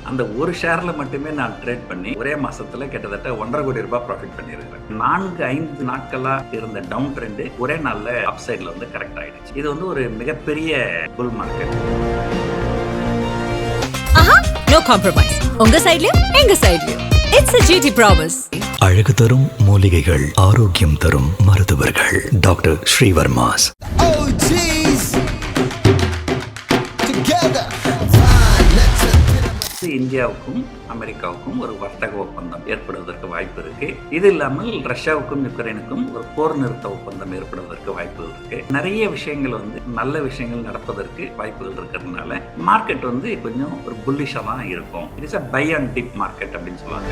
அந்த ஒரு ஷேர்ல மட்டுமே நான் ட்ரேட் பண்ணி ஒரே மாசத்துல கிட்டத்தட்ட 1,50,00,000 ப்ராஃபிட் பண்ணியிருக்கிறேன். 4-5 நாட்களா இருந்த டவுன் ட்ரெண்ட் ஒரே நாள்ல அப் சைட்ல வந்து கரெக்ட் ஆயிடுச்சு. இது வந்து ஒரு மிகப்பெரிய புல் மார்க்கெட். No compromise. உங்க சைடுலயும் எங்க சைடுலயும். It's a GT promise. அழகு தரும் மூலிகைகள், ஆரோக்கியம் தரும் மருத்துவர்கள். டாக்டர் ஸ்ரீவர்மாஸ். இந்தியாவுக்கும் அமெரிக்காவுக்கும் ஒரு வர்த்தக ஒப்பந்தம் ஏற்படுவதற்கு வாய்ப்பு இருக்கு. இது இல்லாமல் ரஷ்யாவுக்கும் யுக்ரைனுக்கும் ஒரு போர் நிறுத்த ஒப்பந்தம் ஏற்படுவதற்கு வாய்ப்புகள் இருக்கு. நிறைய விஷயங்கள் வந்து நல்ல விஷயங்கள் நடப்பதற்கு வாய்ப்புகள் இருக்கிறதுனால மார்க்கெட் வந்து கொஞ்சம் ஒரு புல்லிஷா தான் இருக்கும். It is a buy and dip market அப்படின்னு சொல்லுவாங்க.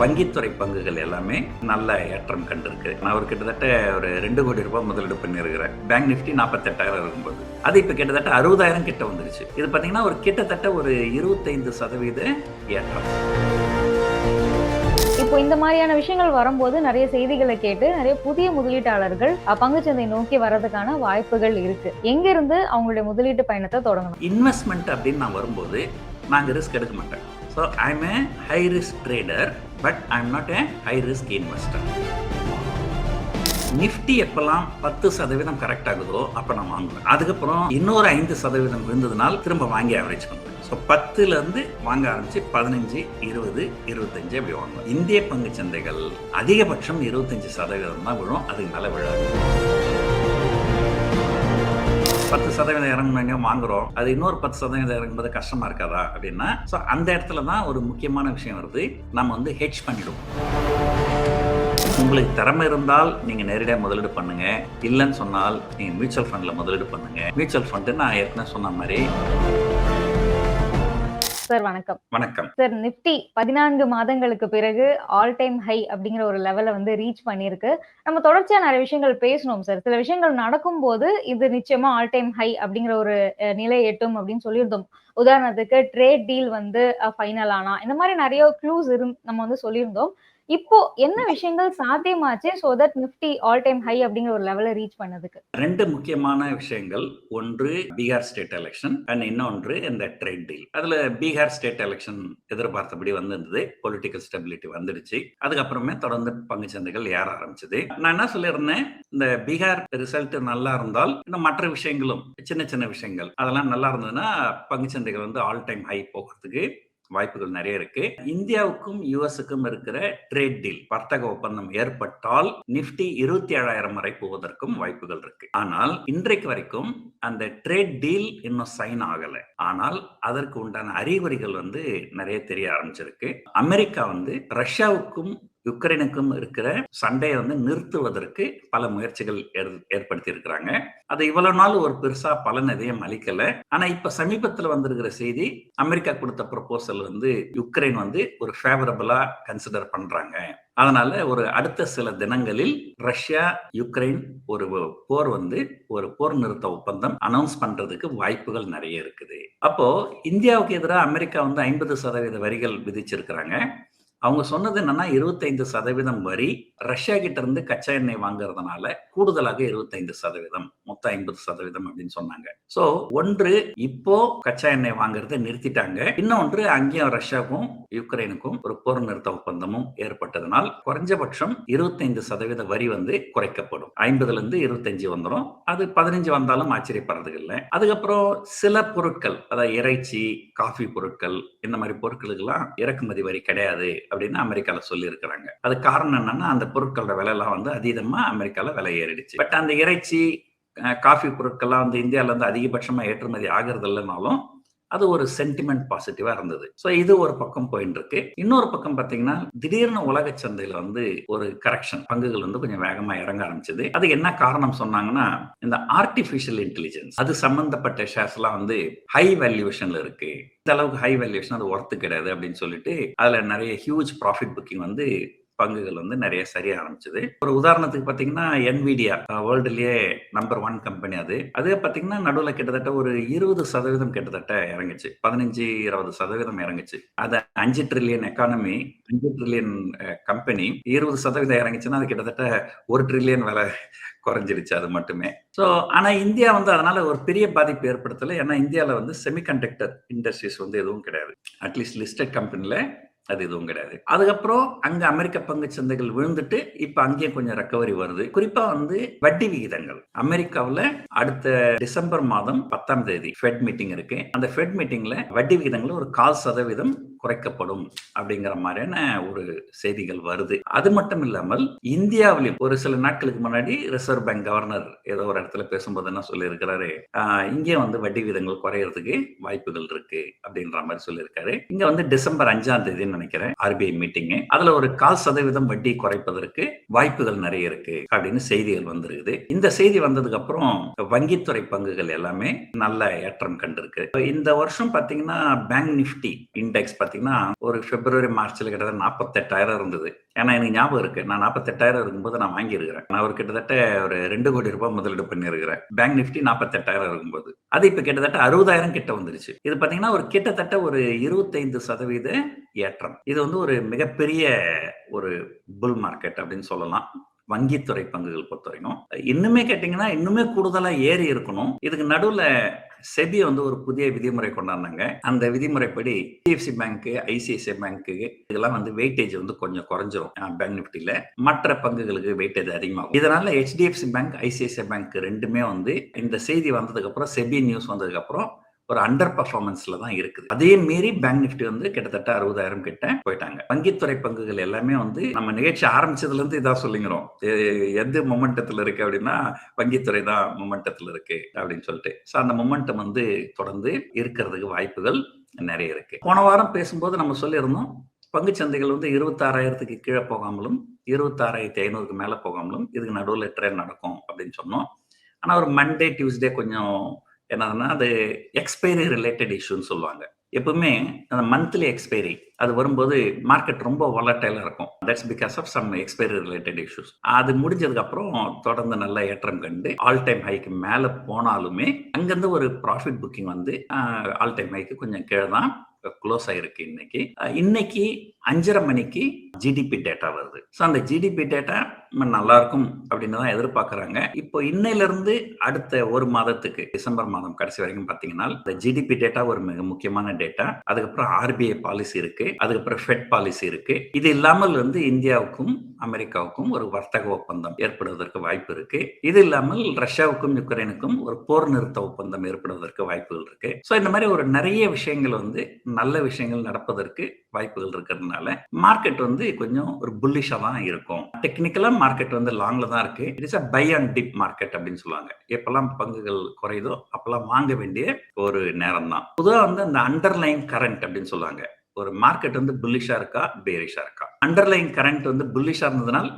வங்கித்துறை பங்குகள் எல்லாமே நல்ல ஏற்றம் கண்டிருக்கு. நான் ஒரு கிட்டத்தட்ட ஒரு 2 கோடி ரூபாய் முதலீடு பண்ணியிருக்கிறேன். பேங்க் நிஃப்டி 48,000 இருக்கும்போது அது இப்ப கிட்டத்தட்ட 60,000 கிட்ட வந்துருச்சு. இது பாத்தீங்கன்னா ஒரு கிட்டத்தட்ட ஒரு 25% ஏற்றம். இப்போ இந்த மாதிரியான விஷயங்கள் வரும்போது நிறைய செய்திகளை கேட்டு நிறைய புதிய முதலீட்டாளர்கள் பங்குச்சந்தை நோக்கி வர்றதுக்கான வாய்ப்புகள் இருக்கு. எங்க இருந்து அவங்களுடைய முதலீட்டு பயணத்தை தொடங்கணும்? இன்வெஸ்ட்மெண்ட் அப்படின்னு நான் வரும்போது நாங்க ரிஸ்க் எடுக்க மாட்டேன். So I'm a high risk trader, but I'm not a high risk investor. Nifty எப்பெல்லாம் 10% கரெக்ட் ஆகுதோ அப்ப நான் வாங்குவேன். அதுக்கப்புறம் இன்னொரு 5% விழுந்ததுனால் திரும்ப வாங்கி ஆவரேஜ் பண்ணுவேன். ஸோ 10ல வாங்க ஆரம்பிச்சு 15, 20, 25 அப்படி வாங்குவேன். இந்திய பங்கு சந்தைகள் அதிகபட்சம் 25% தான் விழும், அதுக்கு மேல விழாது. 10% இறங்குனாங்க வாங்குறோம், அது இன்னொரு 10% இறங்கும்போது கஷ்டமா இருக்காதா அப்படின்னா, ஸோ அந்த இடத்துல தான் ஒரு முக்கியமான விஷயம் வருது. நம்ம வந்து ஹெட்ஜ் பண்ணிடுவோம். உங்களுக்கு திறமை இருந்தால் நீங்க நேரடியாக முதலீடு பண்ணுங்க, இல்லைன்னு சொன்னால் நீங்க மியூச்சுவல் ஃபண்ட்ல முதலீடு பண்ணுங்க. மியூச்சுவல் ஃபண்ட் நான் ஏற்கனவே சொன்ன மாதிரி. சார் வணக்கம். வணக்கம் சார், நிப்டி 14 மாதங்களுக்கு பிறகு ஆல் டைம் ஹை அப்படிங்கிற ஒரு லெவலை வந்து ரீச் பண்ணிருக்கு. நம்ம தொடர்ச்சியா நிறைய விஷயங்கள் பேசணும் சார். சில விஷயங்கள் நடக்கும் போது இது நிச்சயமா ஆல் டைம் ஹை அப்படிங்கிற ஒரு நிலை எட்டும் அப்படின்னு சொல்லியிருந்தோம். உதாரணத்துக்கு ட்ரேட் டீல் வந்து ஃபைனல் ஆனா, இந்த மாதிரி நிறைய க்ளூஸ் நம்ம வந்து சொல்லியிருந்தோம். இப்போ என்ன விஷயங்கள் சாத்தியமாச்சு so that Nifty all time high அப்படிங்கிற ஒரு லெவலை ரீச் பண்ணதுக்கு? 2 முக்கியமான விஷயங்கள். ஒன்று பீகார் ஸ்டேட் எலெக்ஷன் அண்ட் இன்னொன்று இந்த ட்ரேட் டீல். அதுல பீகார் ஸ்டேட் எலெக்ஷன் எதிர்பார்த்தபடி வந்திருந்தது, பொலிட்டிக்கல் ஸ்டெபிலிட்டி வந்துடுச்சு. அதுக்கப்புறமே தொடர்ந்து பங்கு சந்தைகள் ஏற ஆரம்பிச்சது. நான் என்ன சொல்லியிருந்தேன், இந்த பீகார் ரிசல்ட் நல்லா இருந்தால் இன்னும் மற்ற விஷயங்களும் சின்ன சின்ன விஷயங்கள் அதெல்லாம் நல்லா இருந்ததுன்னா பங்கு சந்தைகள் வந்து ஆல் டைம் ஹை போகிறதுக்கு வாய்ப்புகள் நிறைய இருக்கு. இந்தியாவுக்கும் யுஎஸ்க்கும் இருக்கிற ட்ரேட் டீல், வர்த்தக ஒப்பந்தம் ஏற்பட்டால் நிப்டி 27,000 வரை போவதற்கும் வாய்ப்புகள் இருக்கு. ஆனால் இன்றைக்கு வரைக்கும் அந்த ட்ரேட் டீல் இன்னும் சைன் ஆகல. ஆனால் அதற்கு உண்டான அறிகுறிகள் வந்து நிறைய தெரிய ஆரம்பிச்சிருக்கு. அமெரிக்கா வந்து ரஷ்யாவுக்கும் யுக்ரைனுக்கும் இருக்கிற சண்டையை வந்து நிறுத்துவதற்கு பல முயற்சிகள் ஏற்படுத்தி இருக்கிறாங்க. அது இவ்வளவு நாள் ஒரு பெருசா பலன் எதையும் அளிக்கல. ஆனா இப்ப சமீபத்தில் வந்திருக்கிற செய்தி, அமெரிக்கா கொடுத்த ப்ரொபோசல் வந்து யுக்ரைன் வந்து ஒரு ஃபேவரபிளா கன்சிடர் பண்றாங்க. அதனால ஒரு அடுத்த சில தினங்களில் ரஷ்யா யுக்ரைன் ஒரு போர் நிறுத்த ஒப்பந்தம் அனௌன்ஸ் பண்றதுக்கு வாய்ப்புகள் நிறைய இருக்குது. அப்போ இந்தியாவுக்கு எதிராக அமெரிக்கா வந்து 50% வரிகள் விதிச்சிருக்கிறாங்க. அவங்க சொன்னது என்னன்னா 25% வரி ரஷ்யா கிட்ட இருந்து கச்சா எண்ணெய் வாங்குறதுனால கூடுதலாக 25%, மொத்தம் 50% அப்படின்னு சொன்னாங்க. சோ ஒன்று, இப்போ கச்சா எண்ணெய் வாங்குறதை நிறுத்திட்டாங்க. இன்னொன்று, அங்கேயும் ரஷ்யாவுக்கும் யுக்ரைனுக்கும் ஒரு போர் நிறுத்த ஒப்பந்தமும் ஏற்பட்டதனால் குறைஞ்சபட்சம் 25% வரி வந்து குறைக்கப்படும். 50ல இருந்து 25 வந்துடும். அது 15 வந்தாலும் ஆச்சரியப்படுறதுக்கு இல்லை. அதுக்கப்புறம் சில பொருட்கள், அதாவது இறைச்சி, காஃபி பொருட்கள், இந்த மாதிரி பொருட்களுக்கு எல்லாம் இறக்குமதி வரி கிடையாது அப்படின்னு அமெரிக்கால சொல்லி இருக்கிறாங்க. அது காரணம் என்னன்னா, அந்த பொருட்களோட விலை எல்லாம் வந்து அதீதமா அமெரிக்கால விலை ஏறிடுச்சு. பட் அந்த இறைச்சி, காஃபி பொருட்கள்லாம் வந்து இந்தியால இருந்து அதிகபட்சமா ஏற்றுமதி ஆகிறது இல்லைனாலும் அது ஒரு சென்டிமெண்ட் பாசிட்டிவா இருந்தது. சோ இது ஒரு பக்கம் போயிட்டு இருக்கு. இன்னொரு பக்கம் பாத்தீங்கன்னா, திடீர்னு உலக சந்தையில வந்து ஒரு கரெக்ஷன், பங்குகள் வந்து கொஞ்சம் வேகமா இறங்க ஆரம்பிச்சது. அது என்ன காரணம் சொன்னாங்கன்னா, இந்த ஆர்டிபிஷியல் இன்டெலிஜென்ஸ் அது சம்பந்தப்பட்ட ஷேர்ஸ் எல்லாம் வந்து ஹை வேல்யூவேஷன்ல இருக்கு. இந்த அளவுக்கு ஹை வேல்யூவேஷன் அது ஒர்த்து கிடையாது அப்படின்னு சொல்லிட்டு அதுல நிறைய ஹியூஜ் ப்ராஃபிட் புக்கிங் வந்து பங்குகள் வந்து நிறைய சரிய ஆரம்பிச்சது. ஒரு உதாரணத்துக்கு பார்த்தீங்கன்னா, NVIDIA வேர்ல்டுலயே நம்பர் 1 கம்பெனி அது. அது பார்த்தீங்கன்னா, நடுவுல கிட்டத்தட்ட ஒரு 20% கிட்டத்தட்ட இறங்குச்சு. 15, 20% இறங்குச்சு. அது 5 டிரில்லியன் எக்கானமி, 5 டிரில்லியன் கம்பெனி 20% இறங்குச்சுன்னா, அது கிட்டத்தட்ட 1 டிரில்லியன் விலை குறைஞ்சிருச்சு அது மட்டுமே. ஆனா இந்தியா வந்து அதனால ஒரு பெரிய பாதிப்பு ஏற்படுத்தல. ஏன்னா இந்தியால வந்து செமிகண்டக்டர் இண்டஸ்ட்ரீஸ் வந்து எதுவும் கிடையாது. அட்லீஸ்ட் லிஸ்டட் கம்பெனில அது எதுவும் கிடையாது. அதுக்கப்புறம் அங்க அமெரிக்க பங்குச் சந்தைகள் விழுந்துட்டு இப்ப அங்கேயும் கொஞ்சம் ரெக்கவரி வருது. குறிப்பா வந்து வட்டி விகிதங்கள். அமெரிக்காவுல அடுத்த டிசம்பர் மாதம் 10ஆம் தேதி ஃபெட் மீட்டிங் இருக்கு. அந்த ஃபெட் மீட்டிங்ல வட்டி விகிதங்கள் ஒரு 0.25% குறைக்கப்படும் அப்படிங்கிற மாதிரியான ஒரு செய்திகள் வருது. அது மட்டும் இல்லாமல் இந்தியாவிலும் ஒரு சில நாட்களுக்கு முன்னாடி ரிசர்வ் பேங்க் கவர்னர் ஏதோ ஒரு இடத்துல பேசும்போது என்ன சொல்லியிருக்கிறாரு, இங்கே வந்து வட்டி விகிதங்கள் குறையறதுக்கு வாய்ப்புகள் இருக்கு அப்படின்ற மாதிரி சொல்லியிருக்காரு. இங்க வந்து டிசம்பர் 5ஆம் தேதி நினைக்கிறேன் RBI மீட்டிங். அதுல ஒரு 0.25% வட்டி குறைப்பதற்கு வாய்ப்புகள் நிறைய இருக்கு அப்படின்னு செய்திகள் வந்திருக்குது. இந்த செய்தி வந்ததுக்கு அப்புறம் வங்கித்துறை பங்குகள் எல்லாமே நல்ல ஏற்றம் கண்டிருக்கு. இந்த வருஷம் பாத்தீங்கன்னா பேங்க் நிஃப்டி இண்டெக்ஸ் பாத்தீங்கன்னா ஒரு பிப்ரவரி மார்ச்ல கிட்டத்தட்ட 48,000 இருந்தது. ஏன்னா எனக்கு ஞாபகம் இருக்கு, நான் 48,000 இருக்கும்போது நான் வாங்கியிருக்கிறேன். நான் ஒரு கிட்டத்தட்ட ஒரு 2 கோடி ரூபாய் முதலீடு பண்ணியிருக்கிறேன். பேங்க் நிஃப்டி 48,000 இருக்கும்போது அது இப்ப கிட்டத்தட்ட 60,000 கிட்ட வந்துருச்சு. இது பாத்தீங்கன்னா ஒரு கிட்டத்தட்ட ஒரு 25% ஏற்றம். இது வந்து ஒரு மிகப்பெரிய ஒரு புல் மார்க்கெட் அப்படின்னு சொல்லலாம். வங்கித்துறை பங்குகள் பொறுத்தவரைக்கும் இன்னுமே கேட்டீங்கன்னா இன்னுமே கூடுதலா ஏறி இருக்கணும். இதுக்கு நடுவுல செபி வந்து ஒரு புதிய விதிமுறை கொண்டாந்தாங்க. அந்த விதிமுறைப்படி HDFC பேங்க், ICICI பேங்க் இதெல்லாம் வந்து வெயிட்டேஜ் வந்து கொஞ்சம் குறைஞ்சிரும். பேங்க் நிஃப்டில மற்ற பங்குகளுக்கு வெயிட்டேஜ் அதிகமாகும். இதனால HDFC பேங்க், ICICI பேங்க் ரெண்டுமே வந்து இந்த செய்தி வந்ததுக்கு அப்புறம், செபி நியூஸ் வந்ததுக்கு அப்புறம் ஒரு அண்டர் பர்ஃபார்மன்ஸ்ல தான் இருக்குது. அதே மீறி பேங்க் நிஃப்டி வந்து கிட்டத்தட்ட 60,000 கிட்ட போயிட்டாங்க. வங்கித்துறை பங்குகள் எல்லாமே வந்து நம்ம நிகழ்ச்சி ஆரம்பிச்சதுல இருந்து இதான் சொல்லிக்கிறோம், எது மொமெண்டத்துல இருக்கு அப்படின்னா வங்கித்துறை தான் மொமெண்டத்துல இருக்கு அப்படின்னு சொல்லிட்டு. அந்த மொமெண்டம் வந்து தொடர்ந்து இருக்கிறதுக்கு வாய்ப்புகள் நிறைய இருக்கு. போன வாரம் பேசும்போது நம்ம சொல்லியிருந்தோம், பங்கு சந்தைகள் வந்து 26,000க்கு கீழே போகாமலும் 26,500க்கு மேல போகாமலும் இதுக்கு நடுவில் ட்ரெண்ட் நடக்கும் அப்படின்னு சொன்னோம். ஆனா ஒரு மண்டே டியூஸ்டே கொஞ்சம் என்னதுன்னா அது எக்ஸ்பைரி ரிலேட்டட் இஷ்யூன்னு சொல்லுவாங்க. எப்பவுமே அந்த மந்த்லி எக்ஸ்பைரி அது வரும்போது மார்க்கெட் ரொம்ப வாலடைலா இருக்கும். That's because of some expiry related issues. அது முடிஞ்சதுக்கு அப்புறம் தொடர்ந்து நல்ல ஏற்றம் கண்டு ஆல் டைம் ஹைக்கு மேல போனாலுமே அங்கிருந்து ஒரு ப்ராஃபிட் புக்கிங் வந்து ஆல் டைம் ஹைக்கு கொஞ்சம் கீழே தான் க்ளோஸ் ஆயிருக்கு. இன்னைக்கு 5:30 மணிக்கு ஜிடிபி டேட்டா வருது. அந்த ஜிடிபி டேட்டா நல்லா இருக்கும் அப்படின்னு தான் எதிர்பார்க்கறாங்க. இப்போ இன்னையில இருந்து அடுத்த ஒரு மாதத்துக்கு டிசம்பர் மாதம் கடைசி வரைக்கும் பாத்தீங்கன்னா இந்த ஜிடிபி டேட்டா ஒரு மிக முக்கியமான டேட்டா. அதுக்கப்புறம் RBI பாலிசி இருக்கு, அதுக்கப்புறம் ஃபெட் பாலிசி இருக்கு. இது இல்லாமல் வந்து இந்தியாவுக்கும் அமெரிக்காவுக்கும் ஒரு வர்த்தக ஒப்பந்தம் ஏற்படுவதற்கு வாய்ப்பு இருக்கு. இது இல்லாமல் ரஷ்யாவுக்கும் யுக்ரைனுக்கும் ஒரு போர் நிறுத்த ஒப்பந்தம் ஏற்படுவதற்கு வாய்ப்புகள் இருக்கு. இந்த மாதிரி ஒரு நிறைய விஷயங்கள் வந்து நல்ல விஷயங்கள் நடப்பதற்கு வாய்ப்புகள் இருக்கிறதுனால மார்க்கெட் வந்து கொஞ்சம் ஒரு புல்லிஷா தான் இருக்கும். டெக்னிக்கலா மார்க்கெட் வந்து லாங்ல தான் இருக்கு. It is a buy and dip market அப்படின்னு சொல்லுவாங்க. எப்பெல்லாம் பங்குகள் குறையுதோ அப்பெல்லாம் வாங்க வேண்டிய ஒரு நேரம் தான். பொதுவா வந்து அந்த அண்டர்லைன் கரண்ட் அப்படின்னு சொல்லுவாங்க. ஒரு மார்க்கெட் வந்து புல்லிஷா இருக்கா, பேரிஷா இருக்கா. அண்டர்லைன் கரண்ட் வந்து புல்லிஷா இருந்ததுனால்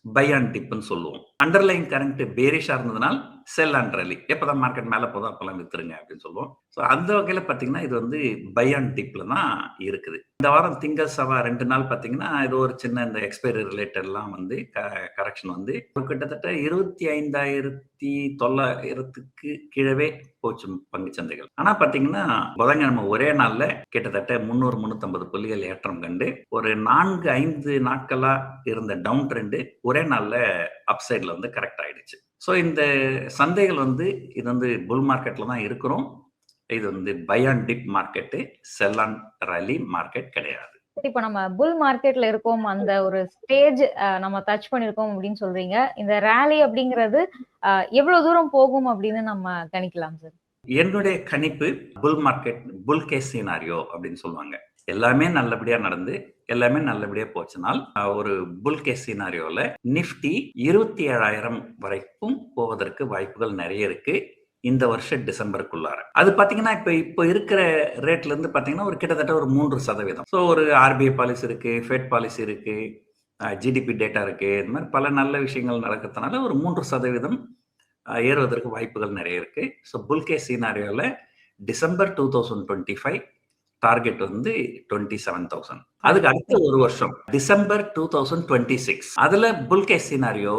பை அண்ட் டிப்னு சொல்லுவோம். அண்டர்லைன் கரண்ட் பேரிஷா இருந்ததுனால் செல் அண்ட் ரலி. எப்பதான் மார்க்கெட் மேல போதோ அப்பெல்லாம் வித்துருங்க அப்படின்னு சொல்லுவோம். அந்த வகையில பாத்தீங்கன்னா இது வந்து பை அண்ட் டிப்ல தான் இருக்குது. இந்த வாரம் திங்கள் செவ்வாய் 2 நாள் பாத்தீங்கன்னா ஏதோ ஒரு சின்ன இந்த எக்ஸ்பைரி ரிலேட்டட்லாம் வந்து கரெக்ஷன் வந்து கிட்டத்தட்ட 25,900க்கு கீழவே போச்சு பங்கு சந்தைகள். ஆனா பாத்தீங்கன்னா புதன்கிழமை ஒரே நாள்ல கிட்டத்தட்ட 300-350 புள்ளிகள் ஏற்றம் கண்டு ஒரு 4-5 நாட்களா இருந்த டவுன் ட்ரெண்ட் ஒரே நாள்ல அப்சைட்ல வந்து கரெக்ட் ஆயிடுச்சு. இந்த சந்தைகள் வந்து இது வந்து புல் மார்க்கெட்ல தான் இருக்கிறோம். இது வந்து buy and dip market, sell and rally market கிடையாது. இப்ப நம்ம புல் மார்க்கெட்ல இருக்கோம், அந்த ஒரு ஸ்டேஜ் நம்ம டச் பண்ணிருக்கோம் அப்படின்னு சொல்றீங்க. இந்த ராலி அப்படிங்கிறது எவ்வளவு தூரம் போகும் அப்படின்னு நம்ம கணிக்கலாம் சார்? என்னுடைய கணிப்பு புல் மார்க்கெட், புல் கேஸ் சினாரியோ அப்படின்னு சொல்லுவாங்க. எல்லாமே நல்லபடியா நடந்து எல்லாமே நல்லபடியா போச்சுனால் ஒரு புல் கேஸ் சினாரியோல நிஃப்டி 27,000 வரைக்கும் போவதற்கு வாய்ப்புகள் நிறைய இருக்கு இந்த வருஷம் டிசம்பருக்குள்ளார. அது பாத்தீங்கன்னா இப்ப இருக்கிற ரேட்ல இருந்து பாத்தீங்கன்னா ஒரு கிட்டத்தட்ட ஒரு 3%. ஒரு RBI பாலிசி இருக்கு, ஃபெட் பாலிசி இருக்கு, ஜிடிபி டேட்டா இருக்கு. இந்த மாதிரி பல நல்ல விஷயங்கள் நடக்கிறதுனால ஒரு 3% ஏறுவதற்கு வாய்ப்புகள் நிறைய இருக்கு. புல் கேஸ் சினாரியோல டிசம்பர் 2025 டார்கெட் வந்து 27,000. அதுக்கு அடுத்த ஒரு வருஷம் டிசம்பர் 2026 அதுல புல் கேஸ் சினாரியோ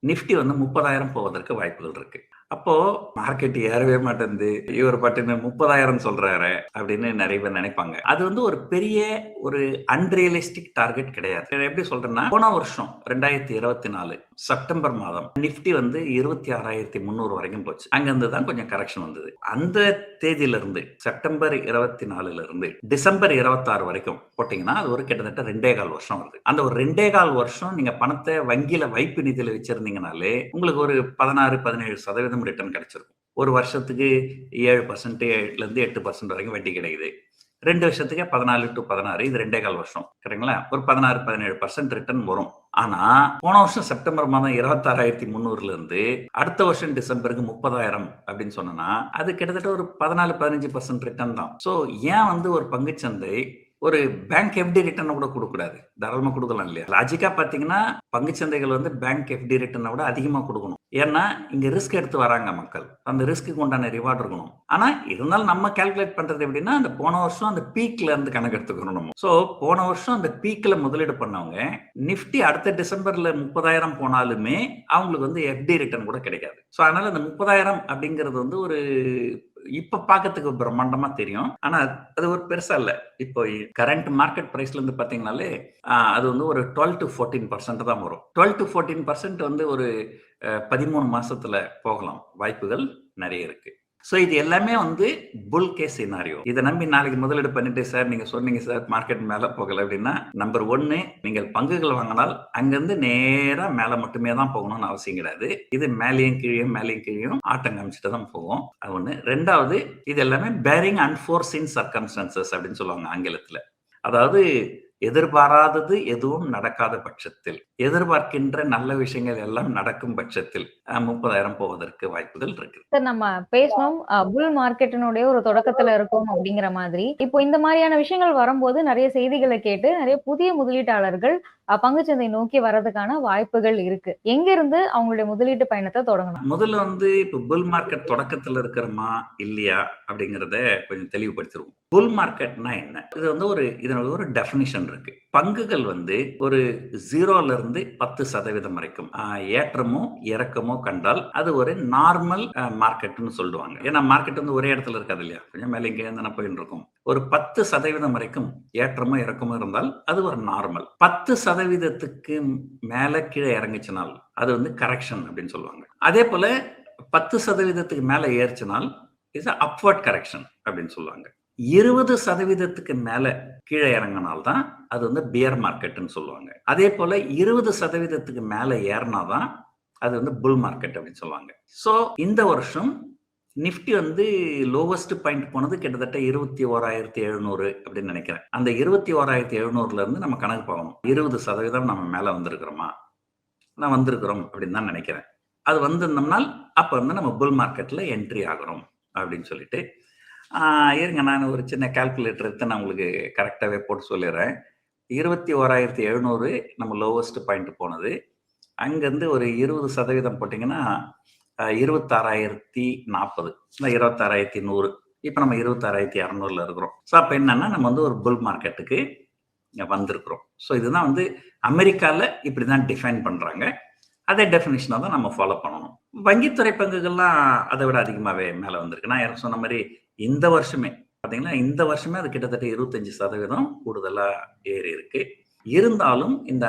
நிஃப்டி வந்து 30,000 போவதற்கு வாய்ப்புகள் இருக்கு. அப்போ மார்க்கெட் ஏறவே மாட்டேங்குது, இவர் பட்டுன்னு 30,000 சொல்றாரு அப்படின்னு நிறைய பேர் நினைப்பாங்க. அது வந்து ஒரு பெரிய ஒரு அன்ரியலிஸ்டிக் டார்கெட் கிடையாது. எப்படி சொல்றேன்னா, போன வருஷம் 2024 செப்டம்பர் மாதம் நிஃப்டி வந்து 26,300 வரைக்கும் போச்சு. அங்கிருந்து தான் கொஞ்சம் கரெக்ஷன் வந்தது. அந்த தேதியில இருந்து செப்டம்பர் 24ல இருந்து டிசம்பர் 26 வரைக்கும் போட்டீங்கன்னா அது ஒரு கிட்டத்தட்ட 2.25 வருஷம் வருது. அந்த ஒரு 2.25 வருஷம் நீங்க பணத்தை வங்கியில வைப்பு நிதியில வச்சிருந்தீங்கனாலே உங்களுக்கு ஒரு 16-17% ரிட்டர்ன் கிடைச்சிருக்கும். ஒரு வருஷத்துக்கு 7%ல இருந்து 8% வரைக்கும் வட்டி கிடைக்குது. 2 வருஷத்துக்கு 14 to 16 இது 2.25 வருஷம் சரிங்களா, ஒரு 16-17% ரிட்டர்ன் வரும். ஆனா போன வருஷம் செப்டம்பர் மாதம் 26,300ல இருந்து அடுத்த வருஷம் டிசம்பருக்கு 30,000 அப்படின்னு சொன்னா அது கிட்டத்தட்ட ஒரு 14-15% ரிட்டர்ன் தான். சோ ஏன் வந்து ஒரு பங்குச்சந்தை ஒரு பேங்க் எஃப்டி ரிட்டர்ன் கூட கொடுக்கூடாது? தாராளமா கொடுக்கலாம் இல்லையா? லாஜிக்கா பாத்தீங்கன்னா பங்குச்சந்தைகள் வந்து பேங்க் எஃப்டி ரிட்டர்னை விட அதிகமா கொடுக்கணும். ஏன்னா இங்க ரிஸ்க் எடுத்து வராங்க மக்கள், அந்த ரிஸ்க்கு உண்டான ரிவார்டு இருக்கணும். ஆனா இருந்தாலும் நம்ம கால்குலேட் பண்றது எப்படின்னா அந்த போன வருஷம் அந்த பீக்ல இருந்து கணக்கு எடுத்துக்கணும் நம்ம. சோ போன வருஷம் அந்த பீக்ல முதலீடு பண்ணவங்க நிஃப்டி அடுத்த டிசம்பர்ல 30,000 போனாலுமே அவங்களுக்கு வந்து எஃப்டி ரிட்டர்ன் கூட கிடைக்காது. சோ அதனால அந்த 30,000 அப்படிங்கிறது வந்து ஒரு இப்ப பாக்கிறதுக்கு பிரம்மாண்டமா தெரியும், ஆனா அது ஒரு பெருசா இல்ல. இப்போ கரண்ட் மார்க்கெட் பிரைஸ்ல இருந்து பாத்தீங்கன்னாலே அது வந்து ஒரு 12-14% தான் வரும். 12-14% வந்து ஒரு 13 மாசத்துல போகலாம், வாய்ப்புகள் நிறைய இருக்கு. சோ இது எல்லாமே வந்து புல் கேஸ் சினாரியோ. இதை நம்பி நாளைக்கு முதலீடு பண்ணிட்டு சார் நீங்க சொன்னீங்க சார் மார்க்கெட் மேல போகல அப்படின்னா, நம்பர் 1 நீங்கள் பங்குகள் வாங்கினால் அங்கிருந்து நேரா மேல மட்டுமே தான் போகணும்னு அவசியம் கிடையாது. இது மேலேயும் கீழேயும் ஆட்டம் காமிச்சிட்டு தான் போகும். அது ஒண்ணு. 2வது இது எல்லாமே பேரிங் அன்ஃபோர்சின் சர்க்கம்ஸ்டன்சஸ் அப்படின்னு சொல்லுவாங்க ஆங்கிலத்துல. அதாவது எதிர்பாராதது எதுவும் நடக்காத பட்சத்தில், எதிர்பார்க்கின்ற நல்ல விஷயங்கள் எல்லாம் நடக்கும் பட்சத்தில் 30,000 போவதற்கு வாய்ப்புகள் இருக்கு. சார் நம்ம பேசணும் புல் மார்க்கெட்டினுடைய ஒரு தொடக்கத்துல இருக்கும் அப்படிங்கிற மாதிரி. இப்போ இந்த மாதிரியான விஷயங்கள் வரும்போது நிறைய செய்திகளை கேட்டு நிறைய புதிய முதலீட்டாளர்கள் பங்குச்சந்தை நோக்கி வர்றதுக்கான வாய்ப்புகள் இருக்கு. எங்க இருந்து அவங்களுடைய முதலீட்டு பயணத்தை தொடங்கணும்? முதல்ல வந்து இப்ப புல் மார்க்கெட் தொடக்கத்துல இருக்கிறோமா இல்லையா அப்படிங்கறத கொஞ்சம் தெளிவுபடுத்திடுவோம். புல் மார்க்கெட்னா என்ன? இது வந்து இதனோட ஒரு டெஃபினிஷன் இருக்கு. பங்குகள் வந்து ஒரு 0ல இருந்து 10% வரைக்கும் ஏற்றமோ இறக்கமோ கண்டால் அது ஒரு நார்மல் மார்க்கெட்னு சொல்லுவாங்க. ஏன்னா மார்க்கெட் வந்து ஒரே இடத்துல இருக்காது இல்லையா, கொஞ்சம் மேலே இங்கே தானே போயிட்டு இருக்கும். ஒரு 10% வரைக்கும் ஏற்றமோ இறக்கமோ இருந்தால் அது ஒரு நார்மல். 10%க்கு மேல கீழே இறங்குச்சுனால் அது வந்து கரெக்ஷன் அப்படின்னு சொல்லுவாங்க. அதே போல 10%க்கு மேல ஏறிச்சினால் இஸ் அப்வர்ட் கரெக்ஷன் அப்படின்னு சொல்லுவாங்க. 20%க்கு மேல கீழே இறங்கினால்தான் அது வந்து பியர் மார்க்கெட்னு சொல்லுவாங்க. அதே போல 20%க்கு மேல ஏறினாதான் அது வந்து புல் மார்க்கெட் அப்படின்னு சொல்லுவாங்க. சோ இந்த வருஷம் நிஃப்டி வந்து லோவஸ்ட் பாயிண்ட் போனது கிட்டத்தட்ட 21,700 அப்படின்னு நினைக்கிறேன். அந்த 21,700ல இருந்து நம்ம கணக்கு பார்க்கணும், 20% நம்ம மேல வந்திருக்கிறோமா? நான் வந்திருக்கிறோம் அப்படின்னு தான் நினைக்கிறேன். அது வந்திருந்தோம்னால் அப்ப வந்து நம்ம புல் மார்க்கெட்ல என்ட்ரி ஆகிறோம் அப்படின்னு சொல்லிட்டு இருங்க, நான் ஒரு சின்ன கால்குலேட்டர் எடுத்து நான் உங்களுக்கு கரெக்டாகவே போட்டு சொல்லிடுறேன். 21,700 நம்ம லோவஸ்ட் பாயிண்ட் போனது. அங்கேருந்து ஒரு 20% போட்டிங்கன்னா 26,040, 26,100. இப்போ நம்ம 26,200ல இருக்கிறோம். ஸோ அப்போ என்னன்னா நம்ம வந்து ஒரு புல் மார்க்கெட்டுக்கு வந்திருக்கிறோம். ஸோ இதுதான் வந்து அமெரிக்காவில் இப்படி தான் டிஃபைன் பண்ணுறாங்க. அதே டெஃபினிஷனை தான் நம்ம ஃபாலோ பண்ணணும். வங்கித்துறை பங்குகள்லாம் அதை விட அதிகமாகவே மேலே வந்திருக்கு. நான் யாரும் சொன்ன மாதிரி இந்த வருஷமே பார்த்தீங்கன்னா இந்த வருஷமே அது கிட்டத்தட்ட 25% கூடுதலாக ஏறி இருக்கு. இருந்தாலும் இந்த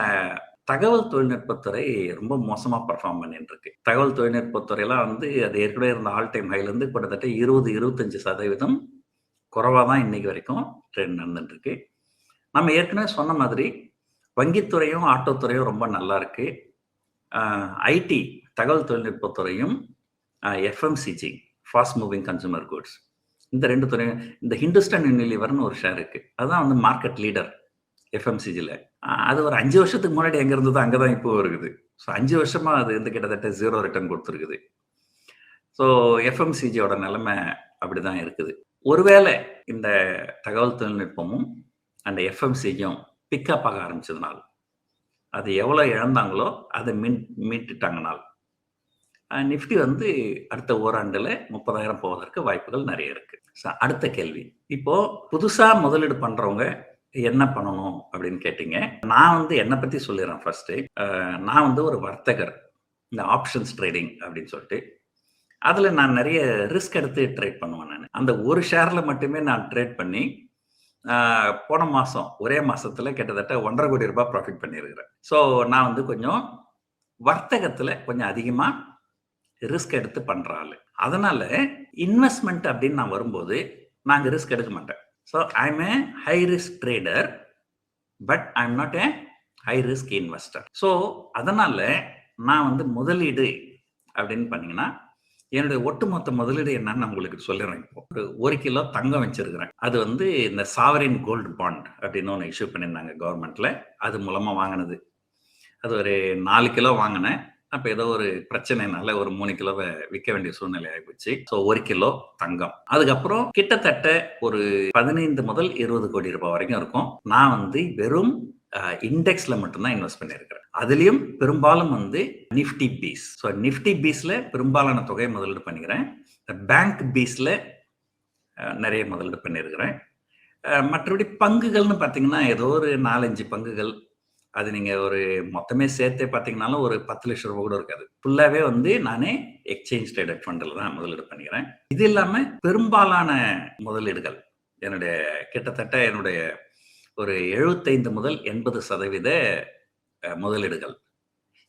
தகவல் தொழில்நுட்பத்துறை ரொம்ப மோசமாக பர்ஃபார்ம் பண்ணிட்டு இருக்கு. தகவல் தொழில்நுட்பத்துறையெல்லாம் வந்து அது ஏற்கனவே இருந்த ஆல் டைம் ஹைலேருந்து கிட்டத்தட்ட 20-25% குறைவாக தான் இன்னைக்கு வரைக்கும் ட்ரெண்ட் நடந்துட்டு இருக்கு. நம்ம ஏற்கனவே சொன்ன மாதிரி வங்கித்துறையும் ஆட்டோத்துறையும் ரொம்ப நல்லா இருக்கு. ஐடி தகவல் தொழில்நுட்பத்துறையும் FMCG fast moving consumer goods, இந்த 2 துறையும், இந்த ஹிந்துஸ்தான் யூனிலிவர்னு ஒரு ஷேர் இருக்கு, அதுதான் வந்து மார்க்கெட் லீடர் எஃப்எம்சிஜியில். அது ஒரு 5 வருஷத்துக்கு முன்னாடி எங்கே இருந்ததோ அங்கே தான் இப்போ இருக்குது. ஸோ 5 வருஷமா அது வந்து கிட்டத்தட்ட 0 ரிட்டர்ன் கொடுத்துருக்குது. ஸோ எஃப்எம்சிஜியோட நிலைமை அப்படிதான் இருக்குது. ஒருவேளை இந்த தகவல் தொழில்நுட்பமும் அந்த எஃப்எம்சிஜியும் பிக்கப் ஆக ஆரம்பிச்சதுனால், அது எவ்வளோ இழந்தாங்களோ அதை மீட்டுட்டாங்கனால் நிஃப்டி வந்து அடுத்த ஓராண்டுல 30,000 போவதற்கு வாய்ப்புகள் நிறைய இருக்கு. அடுத்த கேள்வி, இப்போ புதுசா முதலீடு பண்றவங்க என்ன பண்ணணும் அப்படின்னு கேட்டீங்க. நான் வந்து என்னை பத்தி சொல்லிடுறேன் ஃபர்ஸ்ட். நான் வந்து ஒரு வர்த்தகர், இந்த ஆப்ஷன்ஸ் ட்ரேடிங் அப்படின்னு சொல்லிட்டு. அதுல நான் நிறைய ரிஸ்க் எடுத்து ட்ரேட் பண்ணுவேன். நான் அந்த ஒரு ஷேர்ல மட்டுமே நான் ட்ரேட் பண்ணி போன மாசம் ஒரே மாசத்துல கிட்டத்தட்ட 1.5 கோடி ரூபாய் ப்ராஃபிட் பண்ணியிருக்கிறேன். ஸோ நான் வந்து கொஞ்சம் வர்த்தகத்துல கொஞ்சம் அதிகமா ரிஸ்க் எடுத்து பண்ற ஆளு. அதனால இன்வெஸ்ட்மெண்ட் அப்படின்னு நான் வரும்போது நாங்க ரிஸ்க் எடுக்க மாட்டேன். So I'm a high risk trader, but I'm not a high risk investor. So அதனால நான் வந்து முதலீடு அப்படின்னு பண்ணீங்கன்னா என்னுடைய ஒட்டுமொத்த முதலீடு என்னன்னு நான் உங்களுக்கு சொல்லிடுறேன். இப்போ 1 கிலோ தங்கம் வச்சிருக்கிறேன். அது வந்து இந்த சாவரின் கோல்டு பாண்ட் அப்படின்னு ஒன்று இஷ்யூ பண்ணியிருந்தாங்க கவர்மெண்ட்ல. அது மூலமா வாங்கினது. அது ஒரு 4 கிலோ வாங்கினேன். அப்ப ஏதோ ஒரு பிரச்சனைனால ஒரு 3 கிலோவை விற்க வேண்டிய சூழ்நிலை ஆகிப்போச்சு. ஸோ 1 கிலோ தங்கம். அதுக்கப்புறம் கிட்டத்தட்ட ஒரு 15 முதல் 20 கோடி ரூபாய் வரைக்கும் இருக்கும். நான் வந்து வெறும் இண்டெக்ஸ்ல மட்டும்தான் இன்வெஸ்ட் பண்ணியிருக்கிறேன். அதுலயும் பெரும்பாலும் வந்து நிஃப்டி பீஸ். ஸோ நிஃப்டி பீஸ்ல பெரும்பாலான தொகையை முதலீடு பண்ணிக்கிறேன். பேங்க் பீஸ்ல நிறைய முதலீடு பண்ணியிருக்கிறேன். மற்றபடி பங்குகள்னு பார்த்தீங்கன்னா ஏதோ ஒரு 4-5 பங்குகள். அது நீங்க ஒரு மொத்தமே சேர்த்தே பார்த்தீங்கன்னாலும் ஒரு 10 லட்சம் ரூபாய் கூட இருக்காது. ஃபுல்லாவே வந்து நானே எக்ஸ்சேஞ்ச் ட்ரேடட் ஃபண்டில் தான் முதலீடு பண்ணிக்கிறேன். இது இல்லாம பெரும்பாலான முதலீடுகள் என்னுடைய கிட்டத்தட்ட என்னுடைய ஒரு 75 முதல் 80% முதலீடுகள்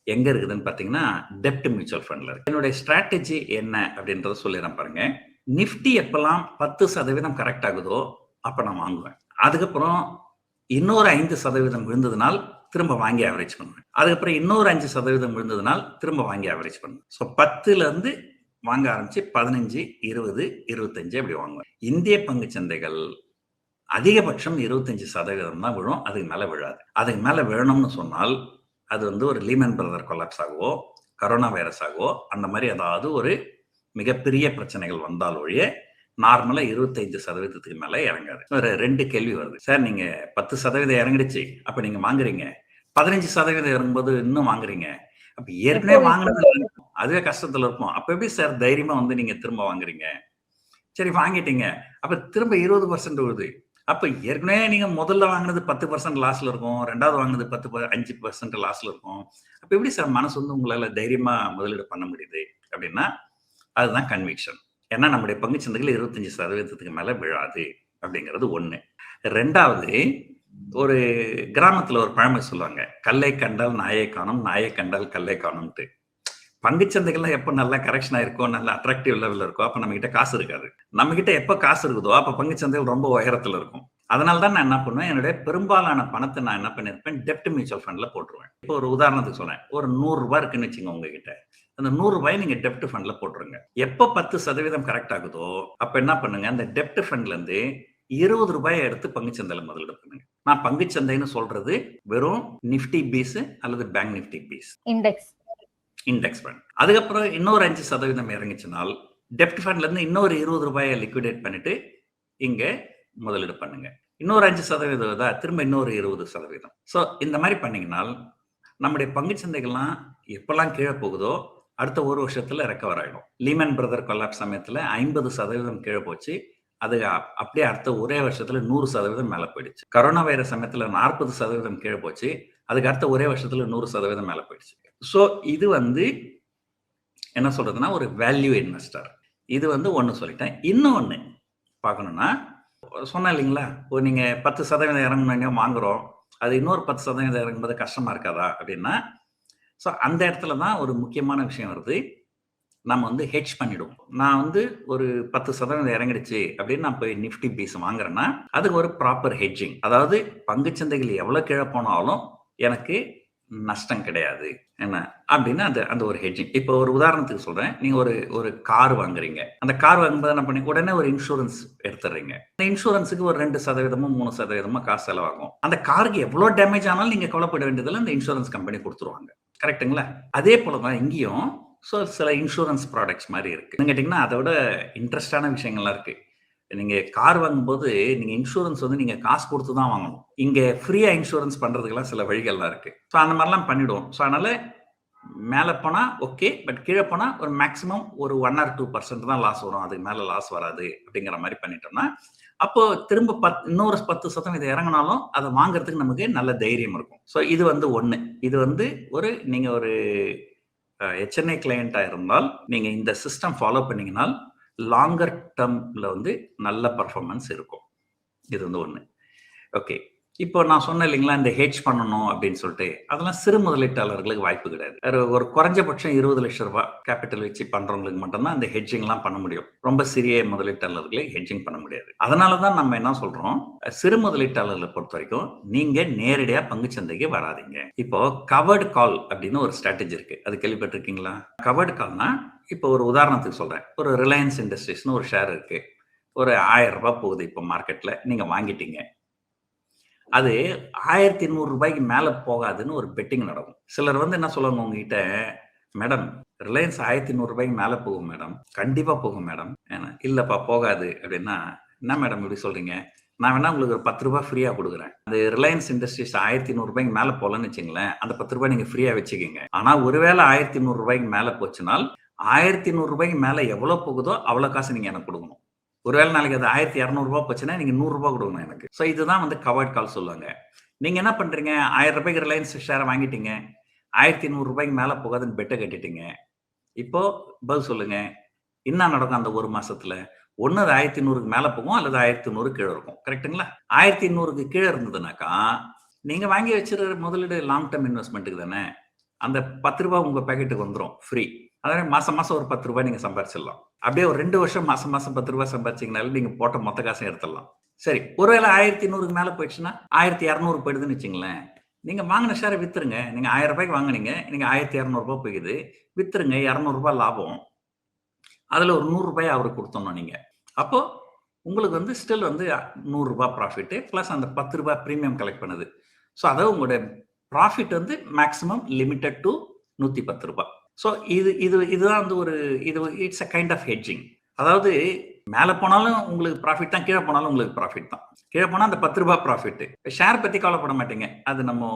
எங்க இருக்குதுன்னு பார்த்தீங்கன்னா டெப்ட் மியூச்சுவல் ஃபண்ட்ல இருக்கு. என்னுடைய ஸ்ட்ராட்டஜி என்ன அப்படின்றத சொல்லிடுறேன் பாருங்க. நிஃப்டி எப்பெல்லாம் 10% கரெக்ட் ஆகுதோ அப்ப நான் வாங்குவேன். அதுக்கப்புறம் இன்னொரு 5% விழுந்ததுனால் திரும்ப வாங்கி ஆவரேஜ் பண்ணுவேன். அதுக்கப்புறம் இன்னொரு 5% விழுந்ததுனால் திரும்ப வாங்கி ஆவரேஜ் பண்ணுவேன். ஸோ 10ல இருந்து வாங்க ஆரம்பிச்சு 15, 20, 25 அப்படி வாங்குவேன். இந்திய பங்கு சந்தைகள் அதிகபட்சம் 25% தான் விழும். அதுக்கு மேல விழாது. அதுக்கு மேல விழணும்னு சொன்னால் அது வந்து ஒரு லீமன் பிரதர் கொலாப்ஸ் ஆகவோ கரோனா வைரஸ் ஆகவோ அந்த மாதிரி ஏதாவது ஒரு மிகப்பெரிய பிரச்சனைகள் வந்தால் ஒழிய நார்மலா 25% மேல இறங்காது. ஒரு 2 கேள்வி வருது. சார் நீங்க 10% இறங்கிடுச்சு, அப்ப நீங்க வாங்குறீங்க. 15% இறங்கும்போது இன்னும் வாங்குறீங்க. அப்ப ஏற்கனவே வாங்கினது அதுவே கஷ்டத்துல இருக்கும். அப்ப எப்படி சார் தைரியமா வந்து நீங்க திரும்ப வாங்குறீங்க? சரி வாங்கிட்டீங்க, அப்ப திரும்ப 20% வருது. அப்ப ஏற்கனவே நீங்க முதல்ல வாங்கினது 10% லாஸ்ல இருக்கும், ரெண்டாவது வாங்கினது 5% லாஸ்ல இருக்கும். அப்ப எப்படி சார் மனசு வந்து உங்களால தைரியமா முதலீடு பண்ண முடியுது அப்படின்னா அதுதான் கன்விக்ஷன். ஏன்னா நம்முடைய பங்குச்சந்தைகள் 25% மேல விழாது அப்படிங்கிறது ஒண்ணு. ரெண்டாவது, ஒரு கிராமத்துல ஒரு பழமொழி சொல்லுவாங்க, கல்லை கண்டால் நாயை காணும், நாயை கண்டால் கல்லை காணும்ட்டு. பங்குச்சந்தைகள்லாம் எப்போ நல்லா கரெக்ஷன் ஆயிருக்கோ, நல்ல அட்ராக்டிவ் லெவல்ல இருக்கோ, அப்ப நம்ம கிட்ட காசு இருக்காது. நம்ம கிட்ட எப்ப காசு இருக்குதோ அப்ப பங்குச்சந்தைகள் ரொம்ப உயரத்துல இருக்கும். அதனாலதான் நான் என்ன பண்ணுவேன், என்னுடைய பெரும்பாலான பணத்தை நான் என்ன பண்ணிருப்பேன், டெப்ட் மியூச்சுவல் ஃபண்ட்ல போட்டுருவேன். இப்போ ஒரு உதாரணத்துக்கு சொல்றேன், ஒரு 100 ரூபாய் இருக்குன்னு வச்சுங்க உங்ககிட்ட. அந்த 100 ரூபாய் நீங்க டெப்ட் ஃபண்ட்ல போட்டுருங்க. எப்போ 10% கரெக்ட் ஆகுதோ அப்ப என்ன பண்ணுங்க, அந்த டெப்ட் ஃபண்ட்ல இருந்து 20 ரூபாயை எடுத்து பங்குச்சந்தையில முதலீடு பண்ணுங்க. நான் பங்குச்சந்தைன்னு சொல்றது வெறும் நிஃப்டி பீஸ் அல்லது bank Nifty BeES index fund. அதுக்கப்புறம் இன்னொரு 5% இறங்கிச்சுனால் டெப்ட் ஃபண்ட்ல இருந்து இன்னொரு 20 ரூபாயை லிக்விடேட் பண்ணிட்டு இங்க முதலீடு பண்ணுங்க. இன்னொரு 5% திரும்ப இன்னொரு 20%. ஸோ இந்த மாதிரி பண்ணீங்கன்னால் நம்முடைய பங்குச்சந்தைகள்லாம் எப்பெல்லாம் கீழே போகுதோ அடுத்த ஒரு வருஷத்துல ரெக்கவர் ஆயிடும். லீமன் பிரதர் கொலாப்ஸ் சமயத்துல 50% கீழே போச்சு. அது அப்படியே அடுத்த ஒரே வருஷத்துல 100% மேல போயிடுச்சு. கரோனா வைரஸ் சமயத்துல 40% கீழே போச்சு. அதுக்கு அடுத்த ஒரே வருஷத்துல 100% மேல போயிடுச்சு. ஸோ இது வந்து என்ன சொல்றதுன்னா ஒரு வேல்யூ இன்வெஸ்டர். இது வந்து ஒண்ணு சொல்லிட்டேன். இன்னொன்னு பார்க்கணும்னா சொன்னேன் இல்லைங்களா, நீங்க 10% இறங்கணும் வாங்குறோம், அது இன்னொரு 10% இறங்கும்போது கஷ்டமா இருக்காதா அப்படின்னா, ஸோ அந்த இடத்துல தான் ஒரு முக்கியமான விஷயம் வருது. நம்ம வந்து ஹெட்ஜ் பண்ணிடுவோம். நான் வந்து ஒரு 10% இறங்கிடுச்சு அப்படின்னு நான் போய் நிஃப்டி பீஸ் வாங்குறேன்னா அதுக்கு ஒரு ப்ராப்பர் ஹெட்ஜிங். அதாவது பங்குச்சந்தைகள் எவ்வளவு கீழே போனாலும் எனக்கு நஷ்டம் கிடையாது என்ன அப்படின்னு அந்த ஒரு ஹெட்ஜிங். இப்போ ஒரு உதாரணத்துக்கு சொல்றேன், நீங்க ஒரு கார் வாங்குறீங்க. அந்த கார் வாங்கும்போது என்ன பண்ணி உடனே ஒரு இன்சூரன்ஸ் எடுத்துறீங்க. அந்த இன்சூரன்ஸுக்கு ஒரு 2% 3% காசு செலவாகும். அந்த காருக்கு எவ்வளவு டேமேஜ் ஆனாலும் நீங்க கவலைப்பட வேண்டியதில்லை, அந்த இன்சூரன்ஸ் கம்பெனி கொடுத்துருவாங்க. கரெக்டுங்களா? அதே போலதான் இங்கேயும் சில இன்சூரன்ஸ் ப்ராடக்ட்ஸ் மாதிரி இருக்கு. கேட்டீங்கன்னா அதோட இன்ட்ரெஸ்டான விஷயங்கள்லாம் இருக்கு. நீங்க கார் வாங்கும்போது நீங்க இன்சூரன்ஸ் வந்து நீங்க காசு கொடுத்து தான் வாங்கணும். இங்க ஃப்ரீயா இன்சூரன்ஸ் பண்றதுக்கெல்லாம் சில வழிகள்லாம் இருக்கு. ஸோ அந்த மாதிரிலாம் பண்ணிடுவோம். ஸோ அதனால மேலே போனால் ஓகே, பட் கீழே போனால் ஒரு மேக்ஸிமம் ஒரு 1 or 2% தான் லாஸ் வரும், அதுக்கு மேலே லாஸ் வராது அப்படிங்கிற மாதிரி பண்ணிட்டோம்னா அப்போ திரும்ப இன்னொரு 10% இறங்கினாலும் அதை வாங்குறதுக்கு நமக்கு நல்ல தைரியம் இருக்கும். ஸோ இது வந்து ஒன்று. இது வந்து நீங்கள் ஒரு HNI கிளையண்ட்டாக இருந்தால் நீங்கள் இந்த சிஸ்டம் ஃபாலோ பண்ணீங்கன்னா லாங்கர் டேர்மில் வந்து நல்ல பர்ஃபார்மன்ஸ் இருக்கும். இது வந்து ஒன்று. ஓகே, இப்போ நான் சொன்னேன் இல்லைங்களா, இந்த ஹெட்ஜ் பண்ணணும் அப்படின்னு சொல்லிட்டு, அதெல்லாம் சிறு முதலீட்டாளர்களுக்கு வாய்ப்பு கிடையாது. ஒரு குறைஞ்சபட்சம் 20 லட்சம் ரூபாய் கேபிட்டல் வச்சு பண்றவங்களுக்கு மட்டும்தான் இந்த ஹெட்ஜிங்லாம் பண்ண முடியும். ரொம்ப சிறிய முதலீட்டாளர்களை ஹெட்ஜிங் பண்ண முடியாது. அதனால தான் நம்ம என்ன சொல்றோம், சிறு முதலீட்டாளர்களை பொறுத்த வரைக்கும் நீங்க நேரடியா பங்குச்சந்தைக்கு வராதீங்க. இப்போ கவர்டு கால் அப்படின்னு ஒரு ஸ்ட்ராட்டஜி இருக்கு, அது கேள்விப்பட்டிருக்கீங்களா? கவர்டு கால்னா, இப்போ ஒரு உதாரணத்துக்கு சொல்றேன், ஒரு ரிலையன்ஸ் இண்டஸ்ட்ரீஸ்னு ஒரு ஷேர் இருக்கு, ஒரு 1000 ரூபாய் போகுது இப்போ மார்க்கெட்ல, நீங்க வாங்கிட்டீங்க. அது 1200 ரூபாய்க்கு மேல போகாதுன்னு ஒரு பெட்டிங் நடக்கும். சிலர் வந்து என்ன சொல்லுவாங்க உங்ககிட்ட, மேடம் ரிலையன்ஸ் 1200 ரூபாய்க்கு மேல போகும் மேடம், கண்டிப்பா போகும் மேடம். இல்லப்பா போகாது அப்படின்னா, என்ன மேடம் இப்படி சொல்றீங்க, நான் வேணா உங்களுக்கு ஒரு 10 ரூபாய் ஃப்ரீயா கொடுக்குறேன். அது ரிலையன்ஸ் இண்டஸ்ட்ரீஸ் 1200 ரூபாய்க்கு மேல போலன்னு வச்சுங்களேன், அந்த 10 ரூபாய் நீங்க ஃப்ரீயா வச்சுக்கோங்க. ஆனா ஒருவேளை 1200 ரூபாய்க்கு மேல போச்சுனால் 1200 ரூபாய்க்கு மேல எவ்வளவு போகுதோ அவ்வளவு காசு நீங்க எனக்கு கொடுக்கணும். ஒருவேளை நாளைக்கு அது 1200 ரூபாய் போச்சுன்னா நீங்க 100 ரூபாய் கொடுக்கணும் எனக்கு. ஸோ இதுதான் வந்து கவர்ட் கால் சொல்லுவாங்க. நீங்க என்ன பண்றீங்க, 1000 ரூபாய்க்கு ரிலையன்ஸ் ஷேரை வாங்கிட்டீங்க, 1200 ரூபாய்க்கு மேல போகாதுன்னு பெட்டை கட்டிட்டீங்க. இப்போ பதில் சொல்லுங்க, என்ன நடக்கும் அந்த ஒரு மாசத்துல? ஒன்னு அது 1200க்கு மேல போகும், அல்லது 1100 கீழே இருக்கும். கரெக்டுங்களா? 1200க்கு கீழே இருந்ததுனாக்கா நீங்க வாங்கி வச்சிருக்கிற முதலீடு லாங் டேர்ம் இன்வெஸ்ட்மெண்ட்டுக்கு தானே. அந்த 10 ரூபாய் உங்க பேக்கெட்டுக்கு வந்துடும் ஃப்ரீ. அதாவது மாசம் மாசம் ஒரு 10 ரூபாய் நீங்க சம்பாரிச்சிடலாம். அப்படியே ஒரு 2 வருஷம் மாசம் மாசம் 10 ரூபாய் சம்பாரிச்சிங்கனாலும் நீங்க போட்ட மொத்த காசையும் எடுத்துடலாம். சரி, ஒருவேளை 1200க்கு மேல போயிடுச்சுன்னா 1200 போயிடுதுன்னு வச்சுங்களேன், நீங்க வாங்கின ஷேரை வித்துருங்க. நீங்க 1000 ரூபாய்க்கு வாங்கினீங்க, நீங்க 1200 ரூபாய் போகுது, வித்துருங்க, 200 ரூபாய் லாபம். அதுல ஒரு 100 ரூபாய் அவருக்கு கொடுத்தோம் நீங்க. அப்போ உங்களுக்கு வந்து ஸ்டில் வந்து 100 ரூபாய் ப்ராஃபிட் பிளஸ் அந்த 10 ரூபாய் பிரீமியம் கலெக்ட் பண்ணுது. ஸோ அதாவது உங்களோட ப்ராஃபிட் வந்து மேக்ஸிமம் லிமிட்டட் டு 110 ரூபாய். ஸோ இதுதான் வந்து it's a kind of hedging. அதாவது மேலே போனாலும் உங்களுக்கு ப்ராஃபிட் தான், கீழே போனாலும் உங்களுக்கு ப்ராஃபிட் தான். கீழே போனால் அந்த 10 ரூபாய் ப்ராஃபிட். ஷேர் பற்றி கவலைப்பட மாட்டீங்க, அது நம்ம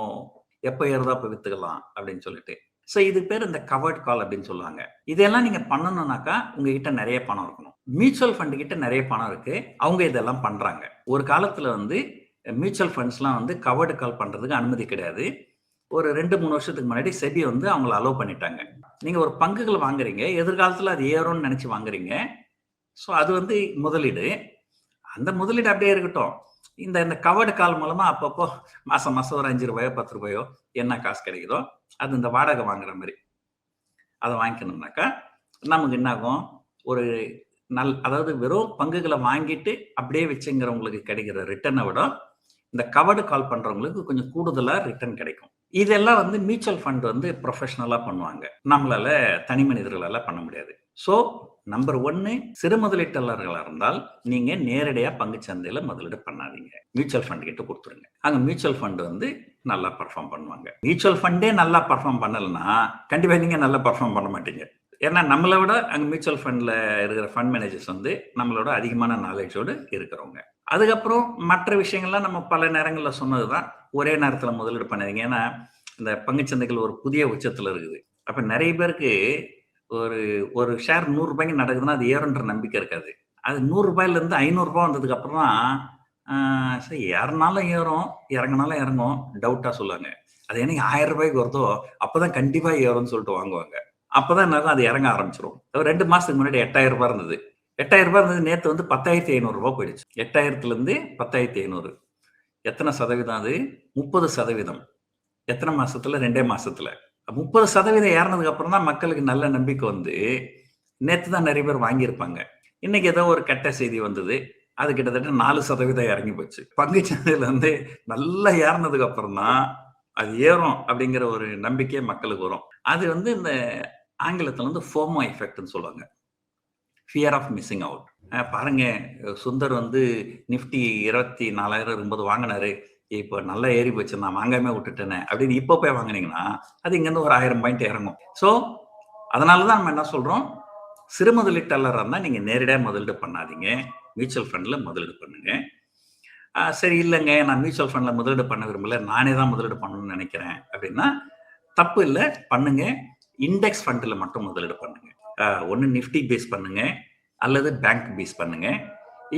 எப்போ ஏறுதோ அப்போ வித்துக்கலாம் அப்படின்னு சொல்லிட்டு. ஸோ இது பேர் இந்த கவர்ட் கால் அப்படின்னு சொல்லுவாங்க. இதெல்லாம் நீங்க பண்ணணும்னாக்கா உங்ககிட்ட நிறைய பணம் இருக்கணும். மியூச்சுவல் ஃபண்டு கிட்ட நிறைய பணம் இருக்கு, அவங்க இதெல்லாம் பண்றாங்க. ஒரு காலத்துல வந்து மியூச்சுவல் ஃபண்ட்ஸ்லாம் வந்து கவர்டு கால் பண்றதுக்கு அனுமதி கிடையாது. ஒரு 2-3 வருஷத்துக்கு முன்னாடி செபி வந்து அவங்கள அலோவ் பண்ணிட்டாங்க. நீங்க ஒரு பங்குகள் வாங்குறீங்க, எதிர்காலத்துல அது ஏறும்னு நினைச்சு வாங்குறீங்க. ஸோ அது வந்து முதலீடு. அந்த முதலீடு அப்படியே இருக்கட்டும். இந்த கவர்டு கால் மூலமா அப்பப்போ மாசம் மாசம் ஒரு 5 ரூபாயோ 10 ரூபாயோ என்ன காசு கிடைக்குதோ அது இந்த வாடகை வாங்குற மாதிரி அதை வாங்கிக்கணும்னாக்கா நமக்கு என்ன ஆகும், ஒரு அதாவது வெறும் பங்குகளை வாங்கிட்டு அப்படியே வச்சுங்கிறவங்களுக்கு கிடைக்கிற ரிட்டர்னை விட இந்த கவர்டு கால் பண்றவங்களுக்கு கொஞ்சம் கூடுதலா ரிட்டர்ன் கிடைக்கும். இதெல்லாம் வந்து மியூச்சுவல் ஃபண்ட் வந்து ப்ரொஃபஷனலா பண்ணுவாங்க, நம்மளால தனி மனிதர்களால பண்ண முடியாது. ஸோ நம்பர் 1, சிறு முதலீட்டாளர்களா இருந்தால் நீங்க நேரடியா பங்கு சந்தையில முதலீடு பண்ணாதீங்க, மியூச்சுவல் ஃபண்ட் கிட்ட கொடுத்துருங்க. அங்க மியூச்சுவல் ஃபண்ட் வந்து நல்லா பர்ஃபார்ம் பண்ணுவாங்க. மியூச்சுவல் ஃபண்டே நல்லா பர்ஃபார்ம் பண்ணலன்னா கண்டிப்பா நீங்க நல்லா பர்ஃபார்ம் பண்ண மாட்டீங்க. ஏன்னா நம்மளை விட அங்க மியூச்சுவல் ஃபண்ட்ல இருக்கிற ஃபண்ட் மேனேஜர்ஸ் வந்து நம்மளோட அதிகமான நாலேஜோடு இருக்கிறவங்க. அதுக்கப்புறம் மற்ற விஷயங்கள்லாம் நம்ம பல நேரங்களில் சொன்னதுதான், ஒரே நேரத்தில் முதலீடு பண்ணாதீங்க. ஏன்னா இந்த பங்குச்சந்தைகள் ஒரு புதிய உச்சத்துல இருக்குது. அப்ப நிறைய பேருக்கு ஒரு ஷேர் 100 ரூபாய்க்கு நடக்குதுன்னா அது ஏறுன்ற நம்பிக்கை இருக்காது. அது 100 ரூபாயில இருந்து 500 ரூபாய் வந்ததுக்கு அப்புறம் தான் சரி ஏறினாலும் ஏறும் இறங்கினாலும் இறங்கும் டவுட்டா சொல்லுவாங்க. அது என்னைக்கு 1000 ரூபாய்க்கு வருதோ அப்பதான் கண்டிப்பா ஏறும்னு சொல்லிட்டு வாங்குவாங்க. அப்பதான் என்ன அது இறங்க ஆரம்பிச்சிடும். 2 மாசத்துக்கு முன்னாடி 8000 ரூபாய் இருந்தது. 8000 ரூபாய் இருந்தது, நேற்று வந்து 10,500 ரூபாய் போயிடுச்சு. 8000ல இருந்து 10,500 எத்தனை சதவீதம்? அது 30%. எத்தனை மாசத்துல? 2 மாசத்துல 30% ஏறினதுக்கு அப்புறம் தான் மக்களுக்கு நல்ல நம்பிக்கை வந்து நேற்று தான் நிறைய பேர் வாங்கியிருப்பாங்க. இன்னைக்கு ஏதோ ஒரு கெட்ட செய்தி வந்தது, அது கிட்டத்தட்ட 4% இறங்கி போச்சு. பங்குச்சந்தையில வந்து நல்லா ஏறினதுக்கு அப்புறம் தான் அது ஏறும் அப்படிங்கிற ஒரு நம்பிக்கையே மக்களுக்கு வரும். அது வந்து இந்த ஆங்கிலத்துல வந்து ஃபோமோ எஃபெக்ட்னு சொல்லுவாங்க, ஃபியர் ஆஃப் மிஸ்ஸிங் அவுட். பாருங்க, சுந்தர் வந்து நிஃப்டி 24,000 இருக்கும்போது வாங்கினாரு, இப்போ நல்லா ஏறி போச்சு, நான் வாங்காம விட்டுட்டேனே அப்படின்னு இப்போ போய் வாங்கினீங்கன்னா அது இங்கேருந்து ஒரு 1000 பாயிண்ட் இறங்கும். ஸோ அதனாலதான் நம்ம என்ன சொல்றோம், சிறு முதலீட்டாளராக இருந்தால் நீங்க நேரடியாக முதலீடு பண்ணாதீங்க, மியூச்சுவல் ஃபண்ட்ல முதலீடு பண்ணுங்க. சரி இல்லைங்க நான் மியூச்சுவல் ஃபண்ட்ல முதலீடு பண்ண விரும்பல, நானே தான் முதலீடு பண்ணணும்னு நினைக்கிறேன் அப்படின்னா தப்பு இல்லை, பண்ணுங்க. இண்டெக்ஸ் ஃபண்டில் மட்டும் முதலீடு பண்ணுங்க. ஒன்று நிஃப்டி பேஸ் பண்ணுங்க அல்லது பேங்க் பேஸ் பண்ணுங்க.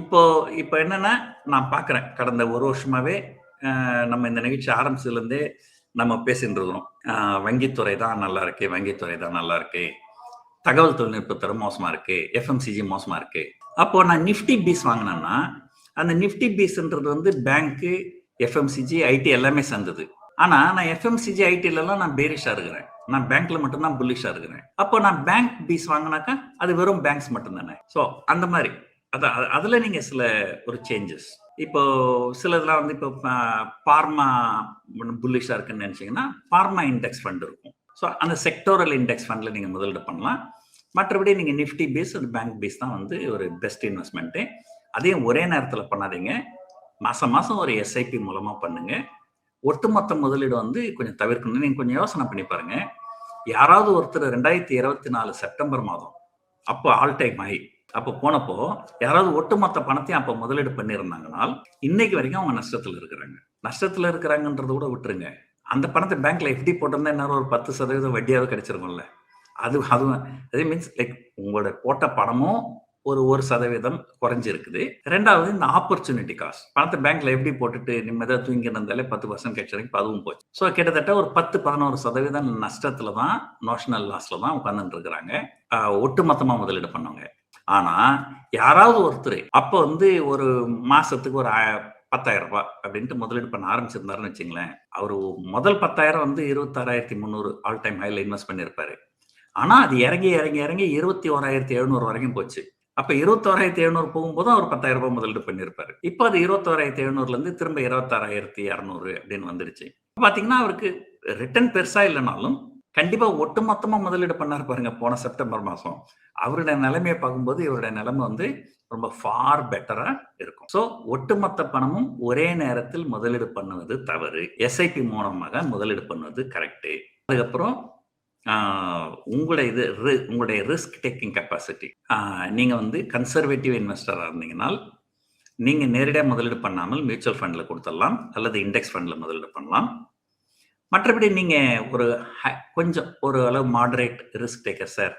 இப்போ என்னன்னா நான் பார்க்குறேன், கடந்த ஒரு வருஷமாவே நம்ம இந்த நிகழ்ச்சி ஆரம்பிச்சதுலேருந்தே நம்ம பேசிட்டு இருக்கிறோம். வங்கித்துறை தான் நல்லா இருக்கு, வங்கித்துறை தான் நல்லா இருக்கு, தகவல் தொழில்நுட்பத்துறை மோசமா இருக்கு, எஃப்எம்சிஜி மோசமா இருக்கு. அப்போ நான் நிஃப்டி பீஸ் வாங்கினேன்னா அந்த நிஃப்டி பீஸ்ன்றது வந்து பேங்க்கு, எஃப்எம்சிஜி, ஐடி எல்லாமே சேர்ந்தது. ஆனா நான் எஃப்எம்சிஜி, ஐடிலாம் நான் பேரிஷா இருக்கிறேன், நான் பேங்க்ல மட்டும்தான் புல்லிஷா இருக்கிறேன். அப்போ நான் பேங்க் பீஸ் வாங்கினாக்கா அது வெறும் பேங்க்ஸ் மட்டும் தானே. ஸோ அந்த மாதிரி அதுல நீங்க சில ஒரு சேஞ்சஸ். இப்போ சிலதெல்லாம் வந்து இப்போ பார்மா புல்லிஷா இருக்குன்னு நினைச்சீங்கன்னா பார்மா இண்டெக்ஸ் ஃபண்ட் இருக்கும். ஸோ அந்த செக்டோரல் இண்டெக்ஸ் ஃபண்ட்ல நீங்க முதலீடு பண்ணலாம். மற்றபடி நீங்க நிஃப்டி பேஸ் அது பேங்க் பேஸ் தான் வந்து ஒரு பெஸ்ட் இன்வெஸ்ட்மெண்ட்டு. அதையும் ஒரே நேரத்தில் பண்ணாதீங்க, மாசம் மாசம் ஒரு எஸ்ஐபி மூலமா பண்ணுங்க. ஒட்டுமொத்த முதலீடு வந்து கொஞ்சம் தவிர்க்கணும். நீங்க கொஞ்சம் யோசனை பண்ணி பாருங்க. யாராவது ஒருத்தர் 2024 செப்டம்பர் மாதம் அப்போ ஆல் டைம் ஹை அப்போ போனப்போ யாராவது ஒட்டுமொத்த பணத்தையும் அப்போ முதலீடு பண்ணியிருந்தாங்கனால் இன்னைக்கு வரைக்கும் அவங்க நஷ்டத்தில் இருக்கிறாங்க. நஷ்டத்தில் இருக்கிறாங்கன்றத கூட விட்டுருங்க, அந்த பணத்தை பேங்க்ல எஃப்டி போட்டிருந்தா இன்னொரு ஒரு 10% வட்டியாவது கிடைச்சிருக்கும்ல. அதே மீன்ஸ் லைக் உங்களோட போட்ட பணமும் ஒரு 1% குறைஞ்சிருக்குது. ரெண்டாவது இந்த ஆப்பர்ச்சுனிட்டி காஸ்ட், பணத்தை பேங்க்ல எப்படி போட்டுட்டு நிம்மதியாக தூங்கி இருந்தாலே 10% கிடைச்சிருக்கு, அதுவும் போச்சு. ஸோ கிட்டத்தட்ட ஒரு 10-11% நஷ்டத்துல தான், நோஷனல் லாஸ்ல தான் உட்காந்துட்டு இருக்கிறாங்க ஒட்டுமொத்தமா முதலீடு பண்ணவங்க. ஆனா யாராவது ஒருத்தர் அப்போ வந்து ஒரு மாசத்துக்கு ஒரு 10,000 ரூபாய் அப்படின்ட்டு முதலீடு பண்ண ஆரம்பிச்சிருந்தாருன்னு வச்சுங்களேன், அவரு முதல் 10,000 வந்து 26,300 ஆல் டைம் ஹைல இன்வெஸ்ட் பண்ணியிருப்பாரு. ஆனா அது இறங்கி 21,700 வரைக்கும் போச்சு. அப்ப 21,700 போகும்போது அவர் 10,000 ரூபாய் முதலீடு பண்ணியிருப்பாரு. இப்போ அது 21,700 இருந்து திரும்ப 26,200 அப்படின்னு வந்துருச்சு. பாத்தீங்கன்னா அவருக்கு ரிட்டர்ன் பெருசா இல்லைனாலும் கண்டிப்பா ஒட்டுமொத்தமா முதலீடு பண்ணாரு பாருங்க போன செப்டம்பர் மாசம். அவருடைய நிலைமையை பார்க்கும்போது இவருடைய நிலைமை வந்து ரொம்ப ஃபார் பெட்டரா இருக்கும். ஸோ ஒட்டுமொத்த பணமும் ஒரே நேரத்தில் முதலீடு பண்ணுவது தவறு, எஸ்ஐபி மூலமாக முதலீடு பண்ணுவது கரெக்டு. அதுக்கப்புறம் உங்களுடைய ரிஸ்க் டேக்கிங் கெப்பாசிட்டி, நீங்க வந்து கன்சர்வேட்டிவ் இன்வெஸ்டரா இருந்தீங்கன்னால் நீங்க நேரடியாக முதலீடு பண்ணாமல் மியூச்சுவல் ஃபண்ட்ல கொடுத்துடலாம் அல்லது இண்டெக்ஸ் ஃபண்ட்ல முதலீடு பண்ணலாம். மற்றபடி நீங்க கொஞ்சம் ஒரு அளவு மாடரேட் ரிஸ்க் டேக்கர் சார்,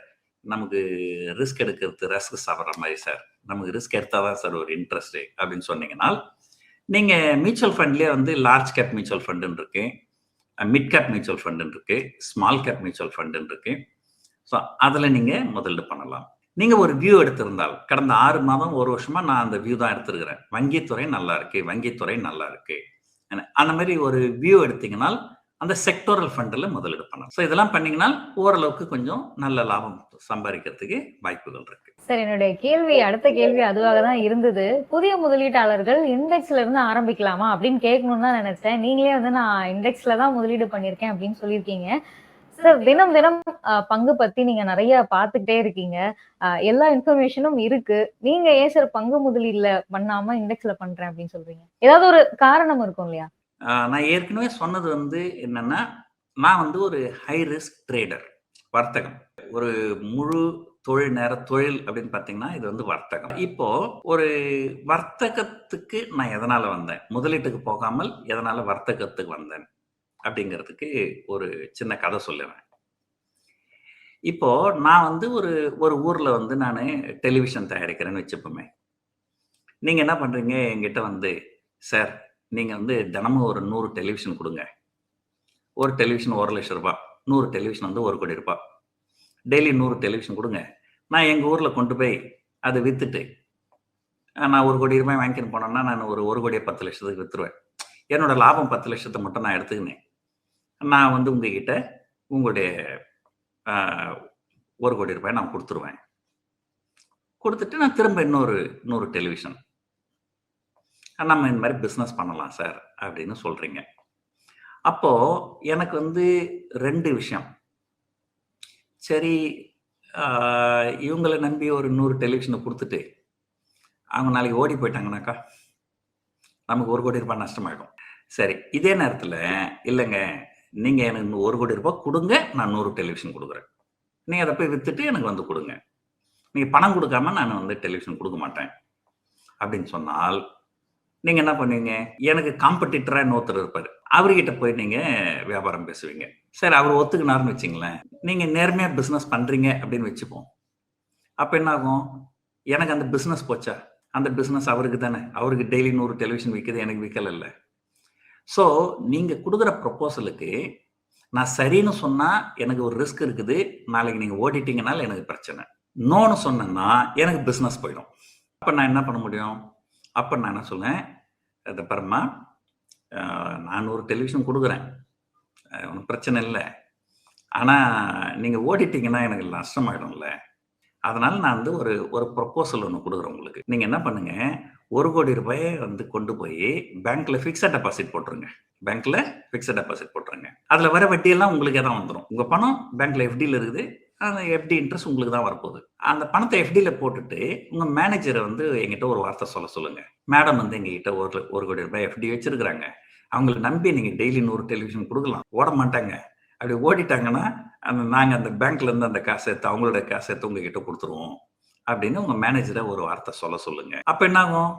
நமக்கு ரிஸ்க் எடுக்கிறது ரிஸ்க் சாப்பிட்ற மாதிரி சார், நமக்கு ரிஸ்க் எடுத்தாதான் சார் ஒரு இன்ட்ரெஸ்ட் அப்படின்னு சொன்னீங்கன்னா நீங்க மியூச்சுவல் ஃபண்ட்லயே வந்து லார்ஜ் கேப் மியூச்சுவல் ஃபண்டுன்னு இருக்கு, மிட் கேப் மியூச்சுவல் ஃபண்டுன்னு இருக்கு, ஸ்மால் கேப் மியூச்சுவல் ஃபண்டுன்னு இருக்கு. ஸோ அதில் நீங்கள் முதலீடு பண்ணலாம். நீங்கள் ஒரு வியூ எடுத்திருந்தால், கடந்த 6 மாதம் 1 வருஷமா நான் அந்த வியூ தான் எடுத்துருக்கிறேன், வங்கித்துறை நல்லா இருக்கு, வங்கித்துறை நல்லா இருக்கு, அந்த மாதிரி ஒரு வியூ எடுத்தீங்கன்னா அந்த செக்டோரல் ஃபண்டில் முதலீடு பண்ணலாம். ஸோ இதெல்லாம் பண்ணீங்கன்னா ஓரளவுக்கு கொஞ்சம் நல்ல லாபம் சம்பாதிக்கிறதுக்கு வாய்ப்புகள் இருக்கு. சார், என்னுடைய அடுத்த கேள்வி அதுவாக தான் இருந்தது. புதிய முதலீட்டாளர்கள் இண்டெக்ஸ்ல இருந்து ஆரம்பிக்கலாமா அப்படின்னு கேட்கணும்னு தான் நினைச்சேன். நீங்களே வந்து நான் இண்டெக்ஸ்ல தான் முதலீடு பண்ணியிருக்கேன் அப்படின்னு சொல்லியிருக்கீங்க. சார், தினம் தினம் பங்கு பத்தி நீங்க நிறைய பார்த்துக்கிட்டே இருக்கீங்க, எல்லா இன்ஃபர்மேஷனும் இருக்கு. நீங்க ஏன் சார் பங்கு முதலீடுல பண்ணாம இண்டெக்ஸ்ல பண்றேன் அப்படின்னு சொல்றீங்க? ஏதாவது ஒரு காரணம் இருக்கும் இல்லையா? நான் ஏற்கனவே சொன்னது வந்து என்னன்னா, நான் வந்து ஒரு ஹை ரிஸ்க் ட்ரேடர், வர்த்தகம், ஒரு முழு தொழில் நேர தொழில் அப்படின்னு பார்த்தீங்கன்னா இது வந்து வர்த்தகம். இப்போ ஒரு வர்த்தகத்துக்கு நான் எதனால வந்தேன், முதலீட்டுக்கு போகாமல் எதனால வர்த்தகத்துக்கு வந்தேன் அப்படிங்கிறதுக்கு ஒரு சின்ன கதை சொல்லுவேன். இப்போ நான் வந்து ஒரு ஊர்ல வந்து நான் டெலிவிஷன் தயாரிக்கிறேன்னு வச்சுப்போமே. நீங்க என்ன பண்றீங்க, என்கிட்ட வந்து சார் நீங்க வந்து தினமும் ஒரு 100 டெலிவிஷன் கொடுங்க, ஒரு டெலிவிஷன் 1 லட்சம் ரூபாய், 100 டெலிவிஷன் வந்து 1 கோடி ரூபாய், டெய்லி 100 டெலிவிஷன் கொடுங்க, நான் எங்கள் ஊரில் கொண்டு போய் அதை விற்றுட்டு நான் 1 கோடி ரூபாய் வாங்கின்னு போனேன்னா நான் ஒரு 1 கோடியை 10 லட்சத்துக்கு விற்றுருவேன். என்னோட லாபம் 10 லட்சத்தை மட்டும் நான் எடுத்துக்கினேன். நான் வந்து உங்ககிட்ட உங்களுடைய 1 கோடி ரூபாய் நான் கொடுத்துருவேன். கொடுத்துட்டு நான் திரும்ப இன்னொரு 100 டெலிவிஷன் நம்ம இந்த மாதிரி பிஸ்னஸ் பண்ணலாம் சார் அப்படின்னு சொல்றீங்க. அப்போ எனக்கு வந்து 2 விஷயம். சரி, இவங்களை நம்பி ஒரு 100 டெலிவிஷனை கொடுத்துட்டு அவங்க நாளைக்கு ஓடி போயிட்டாங்கனாக்கா நமக்கு 1 கோடி ரூபாய் நஷ்டமாயிடும். சரி, இதே நேரத்தில் இல்லைங்க, நீங்க எனக்கு 1 கோடி ரூபாய் கொடுங்க, நான் 100 டெலிவிஷன் கொடுக்குறேன், நீங்க அதை போய் வித்துட்டு எனக்கு வந்து கொடுங்க, நீங்க பணம் கொடுக்காம நான் வந்து டெலிவிஷன் கொடுக்க மாட்டேன் அப்படின்னு சொன்னால் நீங்க என்ன பண்ணுவீங்க? எனக்கு காம்படிட்டரா இன்னொருத்தர் இருப்பாரு. அவர்கிட்ட போய் நீங்க வியாபாரம் பேசுவீங்க. சரி அவர் ஒத்துக்கினாருன்னு வச்சுங்களேன். நீங்க நேர்மையா பிசினஸ் பண்றீங்க அப்படின்னு வச்சுப்போம். அப்ப என்ன ஆகும்? எனக்கு அந்த பிசினஸ் போச்சா? அந்த பிசினஸ் அவருக்கு தானே. அவருக்கு டெய்லி 100 டெலிவிஷன் விக்குது. எனக்கு விக்கலல்ல. ஸோ நீங்க குடுக்குற ப்ரொபோசலுக்கு நான் சரின்னு சொன்னா எனக்கு ஒரு ரிஸ்க் இருக்குது. நாளைக்கு நீங்க ஓடிட்டீங்கனால எனக்கு பிரச்சனை. நோன்னு சொன்னேன்னா எனக்கு பிசினஸ் போயிடும். அப்ப நான் என்ன பண்ண முடியும்? அப்ப நான் என்ன சொல்லுவேன், "இத பாரும்மா, நான் ஒரு டெலிவிஷன் குடுக்குறேன். ஒண்ணும் பிரச்சனை இல்ல. ஆனா நீங்க ஓடிட்டீங்கன்னா எனக்கு நஷ்டமாயிடும்ல. அதனால நான் வந்து ஒரு ஒரு ப்ரொபோசல் ஒண்ணு குடுக்குறேன் உங்களுக்கு. நீங்க என்ன பண்ணுங்க, ரூ. 1,00,00,000 வந்து கொண்டு போய் பேங்க்ல பிக்ஸட் டெபாசிட் போட்டுருங்க. பேங்க்ல பிக்ஸட் டெபாசிட் போட்டுருங்க. அதுல வர வட்டியெல்லாம் உங்களுக்கே தான் வந்துரும். உங்க பணம் பேங்க்ல எஃப்டில இருக்குது. அந்த எஃப்டி இன்ட்ரெஸ்ட் உங்களுக்கு தான் வரப்போகுது. அந்த பணத்த எஃப்டில போட்டுட்டு, உங்க மேனேஜர வந்து என்கிட்ட ஒரு வார்த்தை சொல்லுங்க. மேடம் வந்து எங்ககிட்ட ரூ. 1,00,00,000 எஃப்டி வச்சிருக்கிறாங்க. அவங்கள நம்பி நீங்க டெய்லி 100 டெலிவிஷன் குடுக்கலாம். ஓட மாட்டாங்க. அப்படி ஓடிட்டாங்கன்னா, நாங்க அந்த பேங்க்ல இருந்து அந்த காச எடுத்து அவங்களோட காச எடுத்து உங்ககிட்ட குடுத்துருவோம். அப்படின்னு உங்க மேனேஜர ஒரு வார்த்தை சொல்லுங்க. அப்ப என்ன ஆகும்?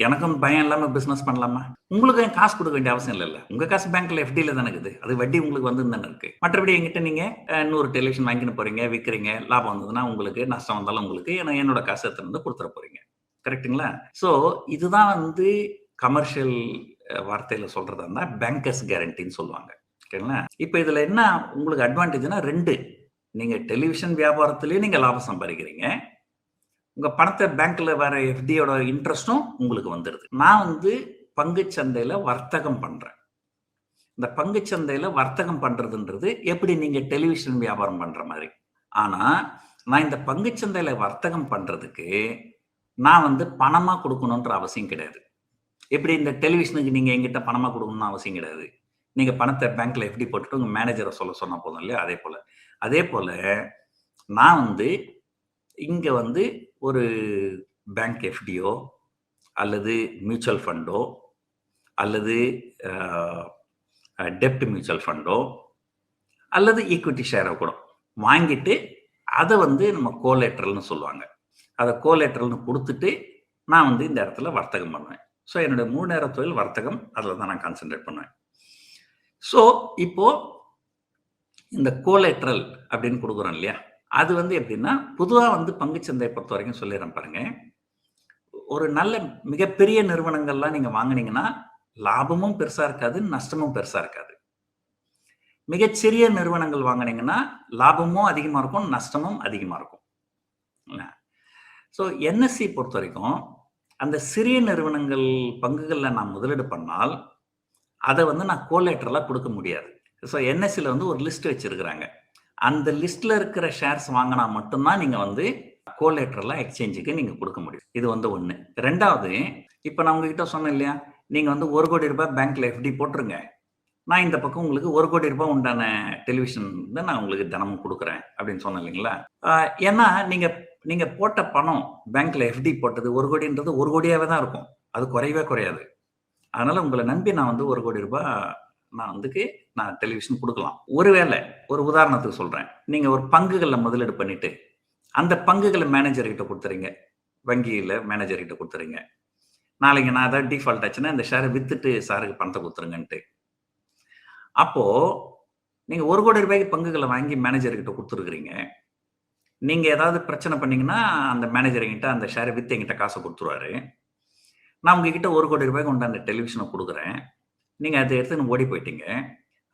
எனக்கும் பயம் இல்லாம பிசினஸ் பண்ணலாமா? உங்களுக்கு காசு குடுக்க வேண்டிய அவசியம் இல்லல்ல. உங்க காசு பேங்க்ல எஃப்டில தானே இருக்குது. அது வட்டி உங்களுக்கு வந்துன்னு தானே இருக்கு. மற்றபடி என்கிட்ட நீங்க 100 டெலிவிஷன் வாங்கின்னு போறீங்க, விக்கிறீங்க, லாபம் வந்ததுன்னா உங்களுக்கு, நஷ்டம் வந்தாலும் உங்களுக்கு, என்னோட காசு எடுத்துட்டு வந்து குடுத்துற போறீங்க. கரெக்ட்டுங்களா? சோ இதுதான் வந்து கமர்ஷியல் வார்த்தையில சொல்றதா இருந்தா பேங்கர்ஸ் கேரண்டின்னு சொல்லுவாங்க. ஓகேங்களா? இப்ப இதுல என்ன உங்களுக்கு அட்வான்டேஜ்னா 2. நீங்க டெலிவிஷன் வியாபாரத்திலேயே நீங்க லாபம் சம்பாதிக்கிறீங்க. உங்க பணத்த பேங்க்ல வர எஃப்டியோட இன்ட்ரெஸ்டும் உங்களுக்கு வந்துருது. நான் வந்து பங்குச் சந்தையில வர்த்தகம் பண்றேன். இந்த பங்குச் சந்தையில வர்த்தகம் பண்றதுன்றது எப்படி நீங்க டெலிவிஷன் வியாபாரம் பண்ற மாரி. ஆனா, நான் இந்த பங்குச் சந்தையில வர்த்தகம் பண்றதுக்கு நான் வந்து பணமா குடுக்கணும்ன்ற அவசியம் கிடையாது. எப்படி இந்த டெலிவிஷனுக்கு நீங்க என்கிட்ட பணமா குடுக்கணும்னு அவசியம் கிடையாது. நீங்க பணத்த பேங்க்ல எஃப்டி போட்டுட்டு உங்க மேனேஜர சொன்னா போதும் இல்லையா? அதேபோல நான் வந்து இங்க வந்து ஒரு பேங்க் எஃப்டியோ அல்லது மியூச்சுவல் ஃபண்டோ அல்லது டெப்ட் மியூச்சுவல் ஃபண்டோ அல்லது ஈக்விட்டி ஷேரோ கூட வாங்கிட்டு அத வந்து நம்ம கோலேட்ரல்னு சொல்லுவாங்க. அத கோலேட்ரல்னு குடுத்துட்டு நான் வந்து இந்த இடத்துல வர்த்தகம் பண்ணுவேன். ஸோ என்னுடைய முழு நேர தொழில் வர்த்தகம். அதுல தான் நான் கான்சன்ட்ரேட் பண்ணுவேன். ஸோ இப்போ இந்த கோலேட்ரல் அப்படின்னு குடுக்குறோம் இல்லையா? அது வந்து எப்படின்னா, பொதுவா வந்து பங்குச்சந்தைய பொறுத்தவரைக்கும் சொல்லிர்றேன் பாருங்க. ஒரு நல்ல மிகப்பெரிய நிறுவனங்கள்லாம் நீங்க வாங்குனீங்கன்னா, லாபமும் பெருசா இருக்காது, நஷ்டமும் பெருசா இருக்காது. மிகச்சிறிய நிறுவனங்கள் வாங்குனீங்கன்னா, லாபமும் அதிகமா இருக்கும், நஷ்டமும் அதிகமா இருக்கும். ஸோ என்எஸ்சி பொறுத்தவரைக்கும், அந்த சிறிய நிறுவனங்கள் பங்குகள்ல நான் முதலீடு பண்ணால், அத வந்து நான் கோலேட்ரலா குடுக்க முடியாது. ஸோ என்எஸ்சில வந்து ஒரு லிஸ்ட் வச்சிருக்கிறாங்க. அந்த லிஸ்ட்ல இருக்கிற ஷேர்ஸ் வாங்குனா மட்டும் தான் நீங்க வந்து கோலேட்ரலா எக்ஸ்சேஞ்சுக்கு நீங்க குடுக்க முடியும். இது வந்து 1. 2வது, இப்ப நான் உங்ககிட்ட சொன்னேன் இல்லையா? நீங்க வந்து ரூ. 1,00,00,000 பேங்க்ல எஃப்டி போட்டுருங்க. நான் இந்த பக்கம் உங்களுக்கு ரூ. 1,00,00,000 உண்டான டெலிவிஷன் தான் நான் உங்களுக்கு தினமும் குடுக்குறேன் அப்படின்னு சொன்னேன் இல்லைங்களா? ஏன்னா நீங்க போட்ட பணம் பேங்க்ல எஃப்டி போட்டது 1 கோடின்றது 1 கோடியாவே தான் இருக்கும். அது குறையவே குறையாது. அதனால உங்கள நம்பி நான் வந்து ரூ. 1,00,00,000 நான் டெலிவிஷன் குடுக்கலாம். ஒருவேளை ஒரு உதாரணத்துக்கு சொல்றேன். நீங்க ஒரு பங்குகள்ல முதலீடு பண்ணிட்டு, அந்த பங்குகள மேனேஜர் கிட்ட குடுத்துறீங்க. வங்கியில மேனேஜர் கிட்ட குடுத்துறீங்க. நாளைக்கு நான் ஏதாவது டிஃபால்ட் ஆச்சுன்னா, இந்த ஷேர வித்துட்டு சாருக்கு பணத்த குடுத்துருங்கன்ட்டு. அப்போ நீங்க ரூ. 1,00,00,000 பங்குகள வாங்கி மேனேஜர் கிட்ட குடுத்துருக்கிறீங்க. நீங்க ஏதாவது பிரச்சனை பண்ணீங்கன்னா, அந்த மேனேஜர் என்கிட்ட அந்த ஷேர வித்து என்கிட்ட காச குடுத்துருவாரு. நான் உங்ககிட்ட ரூ. 1,00,00,000 உண்டான டெலிவிஷன குடுக்குறேன். நீங்க அத எடுத்துன்னு ஓடி போயிட்டீங்க.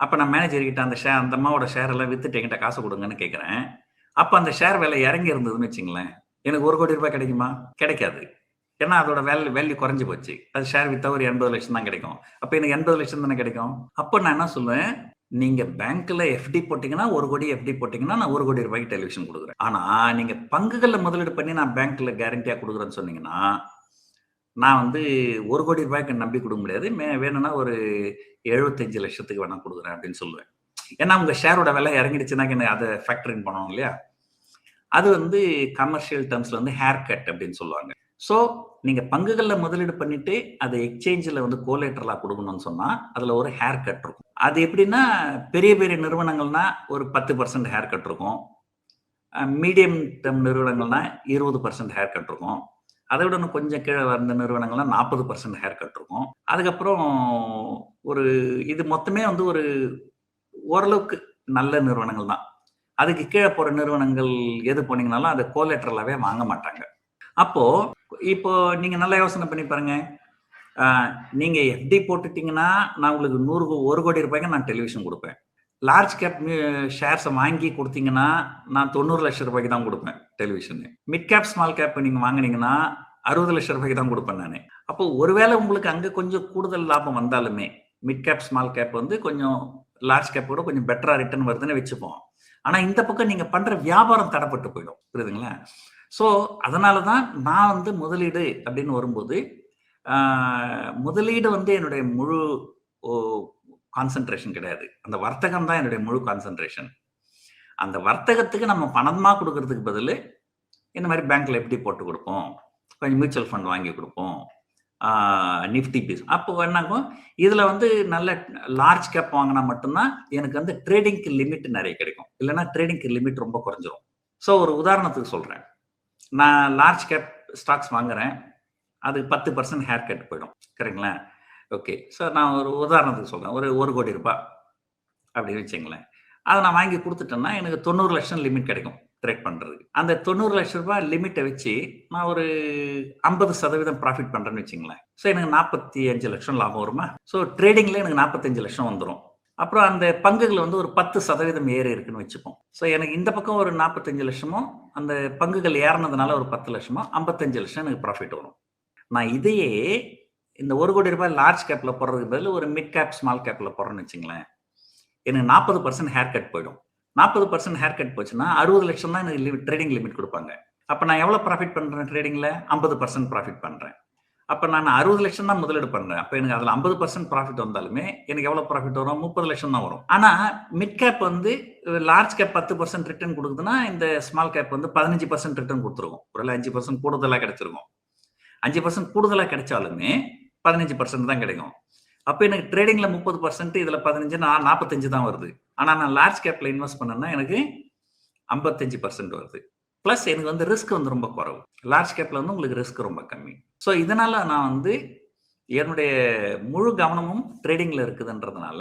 அப்ப நான் மேனேஜர் கிட்ட அந்த அம்மாவோட ஷேர் எல்லாம் வித்துட்டு என்கிட்ட காசு குடுங்கன்னு கேட்கிறேன். அப்ப அந்த ஷேர் விலை இறங்கி இருந்ததுன்னு வச்சுங்களேன், எனக்கு ரூ. 1,00,00,000 கிடைக்குமா? கிடைக்காது. ஏன்னா அதோட வேல்யூ குறைஞ்சு போச்சு. அது ஷேர் வித்தா ஒரு 80,00,000 தான் கிடைக்கும். அப்ப எனக்கு 80,00,000 தானே கிடைக்கும். அப்ப நான் என்ன சொல்லுவேன், நீங்க பேங்க்ல எஃப்டி போட்டீங்கன்னா 1 கோடி எஃப்டி போட்டீங்கன்னா நான் ரூ. 1 கோடி டெலிவிஷன் குடுக்குறேன். ஆனா நீங்க பங்குகள்ல முதலீடு பண்ணி நான் பேங்க்ல கேரண்டியா குடுக்குறேன்னு சொன்னீங்கன்னா, நான் வந்து ரூ. 1 கோடி நம்பி குடுக்க முடியாது. வேணும்னா ஒரு 75 லட்சத்துக்கு வேணா குடுக்குறேன் அப்படின்னு சொல்லுவேன். ஏன்னா உங்க ஷேரோட விலை இறங்கிடுச்சுன்னா அத ஃபேக்டர் இன் பண்ணணும் இல்லையா? அது வந்து கமர்ஷியல் டெர்ம்ஸ்ல வந்து ஹேர் கட் அப்படின்னு சொல்லுவாங்க. சோ நீங்க பங்குகள்ல முதலீடு பண்ணிட்டு அதை எக்ஸ்சேஞ்சில வந்து கோலேட்ரலா குடுக்கணும்னு சொன்னா, அதுல ஒரு ஹேர் கட் இருக்கும். அது எப்படின்னா பெரிய பெரிய நிறுவனங்கள்னா ஒரு 10% ஹேர் கட் இருக்கும். மீடியம் டெர்ம் நிறுவனங்கள்னா 20% ஹேர் கட் இருக்கும். அதை விட இன்னும் கொஞ்சம் கீழே வந்த நிறுவனங்கள்லாம் 40% ஹேர் கட் இருக்கும். அதுக்கப்புறம் ஒரு இது மொத்தமே வந்து ஒரு ஓரளவுக்கு நல்ல நிறுவனங்கள் தான். அதுக்கு கீழே போற நிறுவனங்கள் எது போனீங்கனாலும் அதை கோலேட்டரலாவே வாங்க மாட்டாங்க. அப்போ இப்போ நீங்க நல்லா யோசனை பண்ணி பாருங்க. நீங்க எஃப்டி போட்டுட்டீங்கன்னா நான் உங்களுக்கு 1 கோடி ரூபாய்க்கு நான் டெலிவிஷன் கொடுப்பேன். லார்ஜ் கேப் ஷேர்ஸை வாங்கி கொடுத்தீங்கன்னா நான் 90 லட்சம் ரூபாய்க்கு தான் கொடுப்பேன் television. Mid cap small cap நீங்க வாங்கினீங்கன்னா 60 லட்சம் ரூபாய்க்கு தான் கொடுப்பேன் நான். அப்போ ஒருவேளை உங்களுக்கு அங்க கொஞ்சம் கூடுதல் லாபம் வந்தாலுமே மிட் கேப் ஸ்மால் கேப் வந்து கொஞ்சம் லார்ஜ் கேப்போட கொஞ்சம் பெட்டரா ரிட்டர்ன் வருதுன்னு வச்சுப்போம். ஆனா இந்த பக்கம் நீங்க பண்ற வியாபாரம் தடைப்பட்டு போயிடும். புரியுதுங்களா? ஸோ அதனாலதான் நான் வந்து முதலீடு அப்படின்னு வரும்போது முதலீடு வந்து என்னுடைய முழு கான்சென்ட்ரேஷன் கிடையாது. அந்த வர்த்தகம் தான் என்னுடைய முழு கான்சென்ட்ரேஷன். அந்த வர்த்தகத்துக்கு நம்ம பணமா கொடுக்கறதுக்கு பதில் இந்த மாதிரி பேங்க்ல எப்படி போட்டு கொடுப்போம், கொஞ்சம் மியூச்சுவல் ஃபண்ட் வாங்கி கொடுப்போம், நிஃப்டி பீஸ். அப்போ என்னாகும், இதுல வந்து நல்ல லார்ஜ் கேப் வாங்கினா மட்டும்தான் எனக்கு வந்து ட்ரேடிங்க்கு லிமிட் நிறைய கிடைக்கும். இல்லைன்னா ட்ரேடிங்க்கு லிமிட் ரொம்ப குறைஞ்சிரும். ஸோ ஒரு உதாரணத்துக்கு சொல்றேன். நான் லார்ஜ் கேப் ஸ்டாக்ஸ் வாங்குறேன், அது 10% ஹேர் கட் போயிடும். கரெக்டுங்களா? ஓகே. ஸோ நான் ஒரு உதாரணத்துக்கு சொல்றேன். ஒரு 1 கோடி ரூபாய் அப்படின்னு வச்சுங்களேன். அதை நான் வாங்கி கொடுத்துட்டேன்னா எனக்கு 90 லட்சம் லிமிட் கிடைக்கும் ட்ரேட் பண்றதுக்கு. அந்த 90 லட்சம் ரூபாய் லிமிட்டை வச்சு நான் ஒரு 50% ப்ராஃபிட் பண்றேன்னு வச்சுங்களேன். ஸோ எனக்கு 45 லட்சம் லாபம் வருமா? ஸோ ட்ரேடிங்ல எனக்கு 45 லட்சம் வந்துடும். அப்புறம் அந்த பங்குகள் வந்து ஒரு 10% ஏறி இருக்குன்னு வச்சுப்போம். ஸோ எனக்கு இந்த பக்கம் ஒரு 45 லட்சமோ, அந்த பங்குகள் ஏறினதுனால ஒரு 10 லட்சமோ, 55 லட்சம் எனக்கு ப்ராஃபிட் வரும். நான் இதையே இந்த 1 கோடி ரூபாய் லார்ஜ் கேப்ல போடுறதுக்கு பதில் ஒரு மிட் கேப் ஸ்மால் கேப்ல போடுறேன்னு வச்சுங்களேன், எனக்கு 40% ஹேர் கட் போயிடும். 40% ஹேர் கட் போச்சுன்னா 60 லட்சம் தான் எனக்கு ட்ரேடிங் லிமிட் கொடுப்பாங்க. அப்ப நான் எவ்வளவு ப்ராஃபிட் பண்றேன் ட்ரேடிங்ல? 50% ப்ராஃபிட் பண்றேன். அப்ப நான் 60 லட்சம் தான் முதலீடு பண்றேன். அப்ப எனக்கு அதுல 50% ப்ராஃபிட் வந்தாலுமே எனக்கு எவ்வளவு ப்ராஃபிட் வரும்? 30 லட்சம் தான் வரும். ஆனா மிட் கேப் வந்து லார்ஜ் கேப் 10% ரிட்டர்ன் கொடுக்குதுன்னா இந்த ஸ்மால் கேப் வந்து 15% ரிட்டர்ன் கொடுத்துருக்கும். ஒரு 5% கூடுதலா கிடைச்சிருக்கும். 5% கூடுதலா கிடைச்சாலுமே 15% தான் கிடைக்கும். அப்ப எனக்கு ட்ரேடிங்ல 30%, இதுல 15, 45 தான் வருது. ஆனா நான் லார்ஜ் கேப்ல இன்வெஸ்ட் பண்ணேன்னா எனக்கு 55% வருது. பிளஸ் எனக்கு வந்து ரிஸ்க் வந்து ரொம்ப குறைவு. லார்ஜ் கேப்ல வந்து உங்களுக்கு ரிஸ்க் ரொம்ப கம்மி. ஸோ இதனால நான் வந்து என்னுடைய முழு கவனமும் ட்ரேடிங்ல இருக்குதுன்றதுனால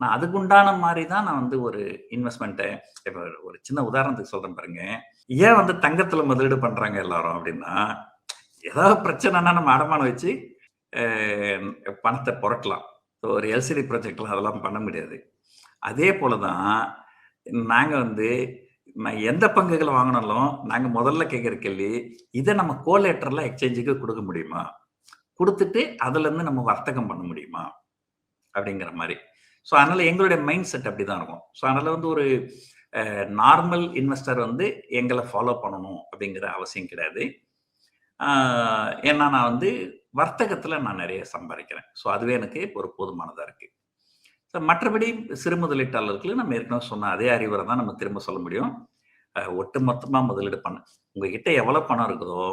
நான் அதுக்குண்டான மாதிரி தான் நான் வந்து ஒரு இன்வெஸ்ட்மெண்ட்டை, இப்போ ஒரு சின்ன உதாரணத்துக்கு சொல்றேன் பாருங்க. ஏன் வந்து தங்கத்துல முதலீடு பண்றாங்க எல்லாரும் அப்படின்னா, ஏதாவது பிரச்சனைனா நம்ம அடமானம் வச்சு பணத்தை புரட்டலாம். ஒரு எல்சிடி ப்ராஜெக்ட்லாம் அதெல்லாம் பண்ண முடியாது. அதே போலதான் நாங்க வந்து எந்த பங்குகளை வாங்கினாலும் நாங்க முதல்ல கேட்கிற கேள்வி, இதை நம்ம கோலேட்டரலா எக்ஸ்சேஞ்சுக்கு கொடுக்க முடியுமா, கொடுத்துட்டு அதுல இருந்து நம்ம வர்த்தகம் பண்ண முடியுமா அப்படிங்கிற மாதிரி. ஸோ அதனால எங்களுடைய மைண்ட் செட் அப்படிதான் இருக்கும். ஸோ அதனால வந்து ஒரு நார்மல் இன்வெஸ்டர் வந்து எங்களை ஃபாலோ பண்ணணும் அப்படிங்கிற அவசியம் கிடையாது. ஏன்னா நான் வந்து வர்த்தகத்துல நான் நிறைய சம்பாதிக்கிறேன். ஸோ அதுவே எனக்கு ஒரு போதுமானதா இருக்கு. மற்றபடி சிறு முதலீட்டாளர்களுக்கு நம்ம ஏற்கனவே சொன்ன அதே அறிவுரை தான் நம்ம திரும்ப சொல்ல முடியும். ஒட்டுமொத்தமா முதலீடு பண்ண, உங்ககிட்ட எவ்வளவு பணம் இருக்குதோ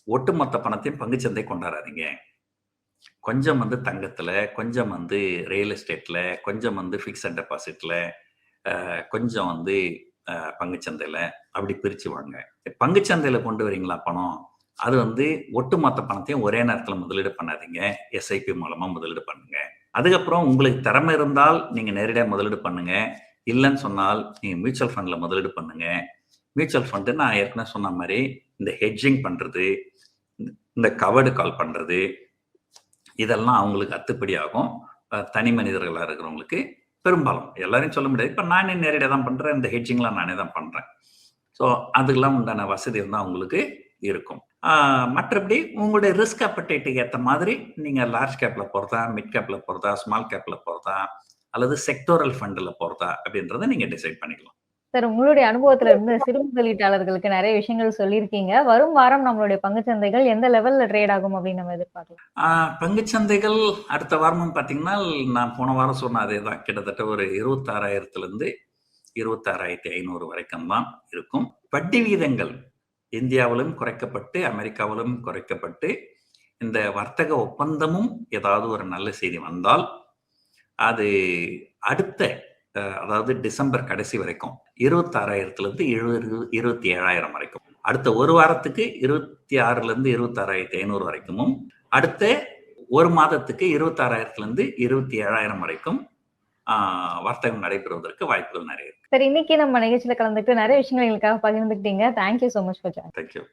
ஒட்டுமொத்த பணத்தையும் பங்குச்சந்தை கொண்டாடாதீங்க. கொஞ்சம் வந்து தங்கத்துல, கொஞ்சம் வந்து ரியல் எஸ்டேட்ல, கொஞ்சம் வந்து ஃபிக்ஸட் டெபாசிட்ல, கொஞ்சம் வந்து பங்குச்சந்தையில, அப்படி பிரிச்சு வாங்க. பங்குச்சந்தையில கொண்டு வரீங்களா பணம், அது வந்து ஒட்டுமொத்த பணத்தையும் ஒரே நேரத்துல முதலீடு பண்ணாதீங்க. எஸ்ஐபி மூலமா முதலீடு பண்ணுங்க. அதுக்கப்புறம் உங்களுக்கு திறமை இருந்தால் நீங்க நேரடியாக முதலீடு பண்ணுங்க. இல்லைன்னு சொன்னால் நீங்க மியூச்சுவல் ஃபண்ட்ல முதலீடு பண்ணுங்க. மியூச்சுவல் ஃபண்டு நான் ஏற்கனவே சொன்ன மாதிரி இந்த ஹெட்ஜிங் பண்றது, இந்த கவர்டு கால் பண்றது, இதெல்லாம் அவங்களுக்கு அத்துப்படி ஆகும். தனி மனிதர்களா இருக்கிறவங்களுக்கு பெரும்பாலும், எல்லாரையும் சொல்ல முடியாது. இப்ப நானே நேரடியாக தான் பண்றேன். இந்த ஹெட்ஜிங்லாம் நானே தான் பண்றேன். ஸோ அதுக்கெல்லாம் உண்டான வசதி வந்து அவங்களுக்கு இருக்கும். மற்றபடி உங்களுடைய ரிஸ்க் அப்படைட்டுக்கு ஏற்ற மாதிரி நீங்க லார்ஜ் கேப்ல போறதா, மிட் கேப்ல போறதா, ஸ்மால் கேப்ல போறதா, அல்லது செக்டோரல் ஃபண்ட்ல போறதா அப்படின்றத நீங்க டிசைட் பண்ணிக்கலாம். சார், உங்களுடைய அனுபவத்துல இருந்து சிறு முதலீட்டாளர்களுக்கு நிறைய விஷயங்கள் சொல்லியிருக்கீங்க. வரும் வாரம் நம்மளுடைய பங்குச்சந்தைகள் எந்த லெவல்ல ட்ரேட் ஆகும் அப்படின்னு நம்ம எதிர்பார்க்கலாம்? பங்குச்சந்தைகள் அடுத்த வாரமும் பாத்தீங்கன்னா நான் போன வாரம் சொன்ன அதே தான். கிட்டத்தட்ட ஒரு 26,000 இருந்து 26,500 வரைக்கும் தான் இருக்கும். வட்டி விகிதங்கள் இந்தியாவிலும் குறைக்கப்பட்டு, அமெரிக்காவிலும் குறைக்கப்பட்டு, இந்த வர்த்தக ஒப்பந்தமும் ஏதாவது ஒரு நல்ல செய்தி வந்தால் அது அடுத்த, அதாவது டிசம்பர் கடைசி வரைக்கும் 26,000 இருந்து 27,000 வரைக்கும் அடுத்த ஒரு வாரத்துக்கு 26,000 26,500 வரைக்கும், அடுத்த ஒரு மாதத்துக்கு 26,000 27,000 வரைக்கும் வர்த்தகம் நடைபெறுவதற்கு வாய்ப்புகள் நிறைய இருக்கு. சார், இன்னைக்கு நம்ம நிகழ்ச்சியில கலந்துட்டு நிறைய விஷயங்கள் எங்களுக்காக பகிர்ந்துக்கிட்டீங்க. Thank you so much for joining. Thank you.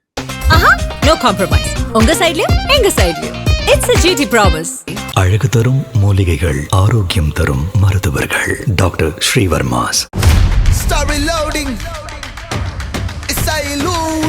No compromise. உங்க சைடுலயும் எங்க சைடுலயும். It's a GT promise. அழகு தரும் மூலிகைகள், ஆரோக்கியம் தரும் மருத்துவர்கள். Doctor Sreevarma's. Start reloading. It's a illusion.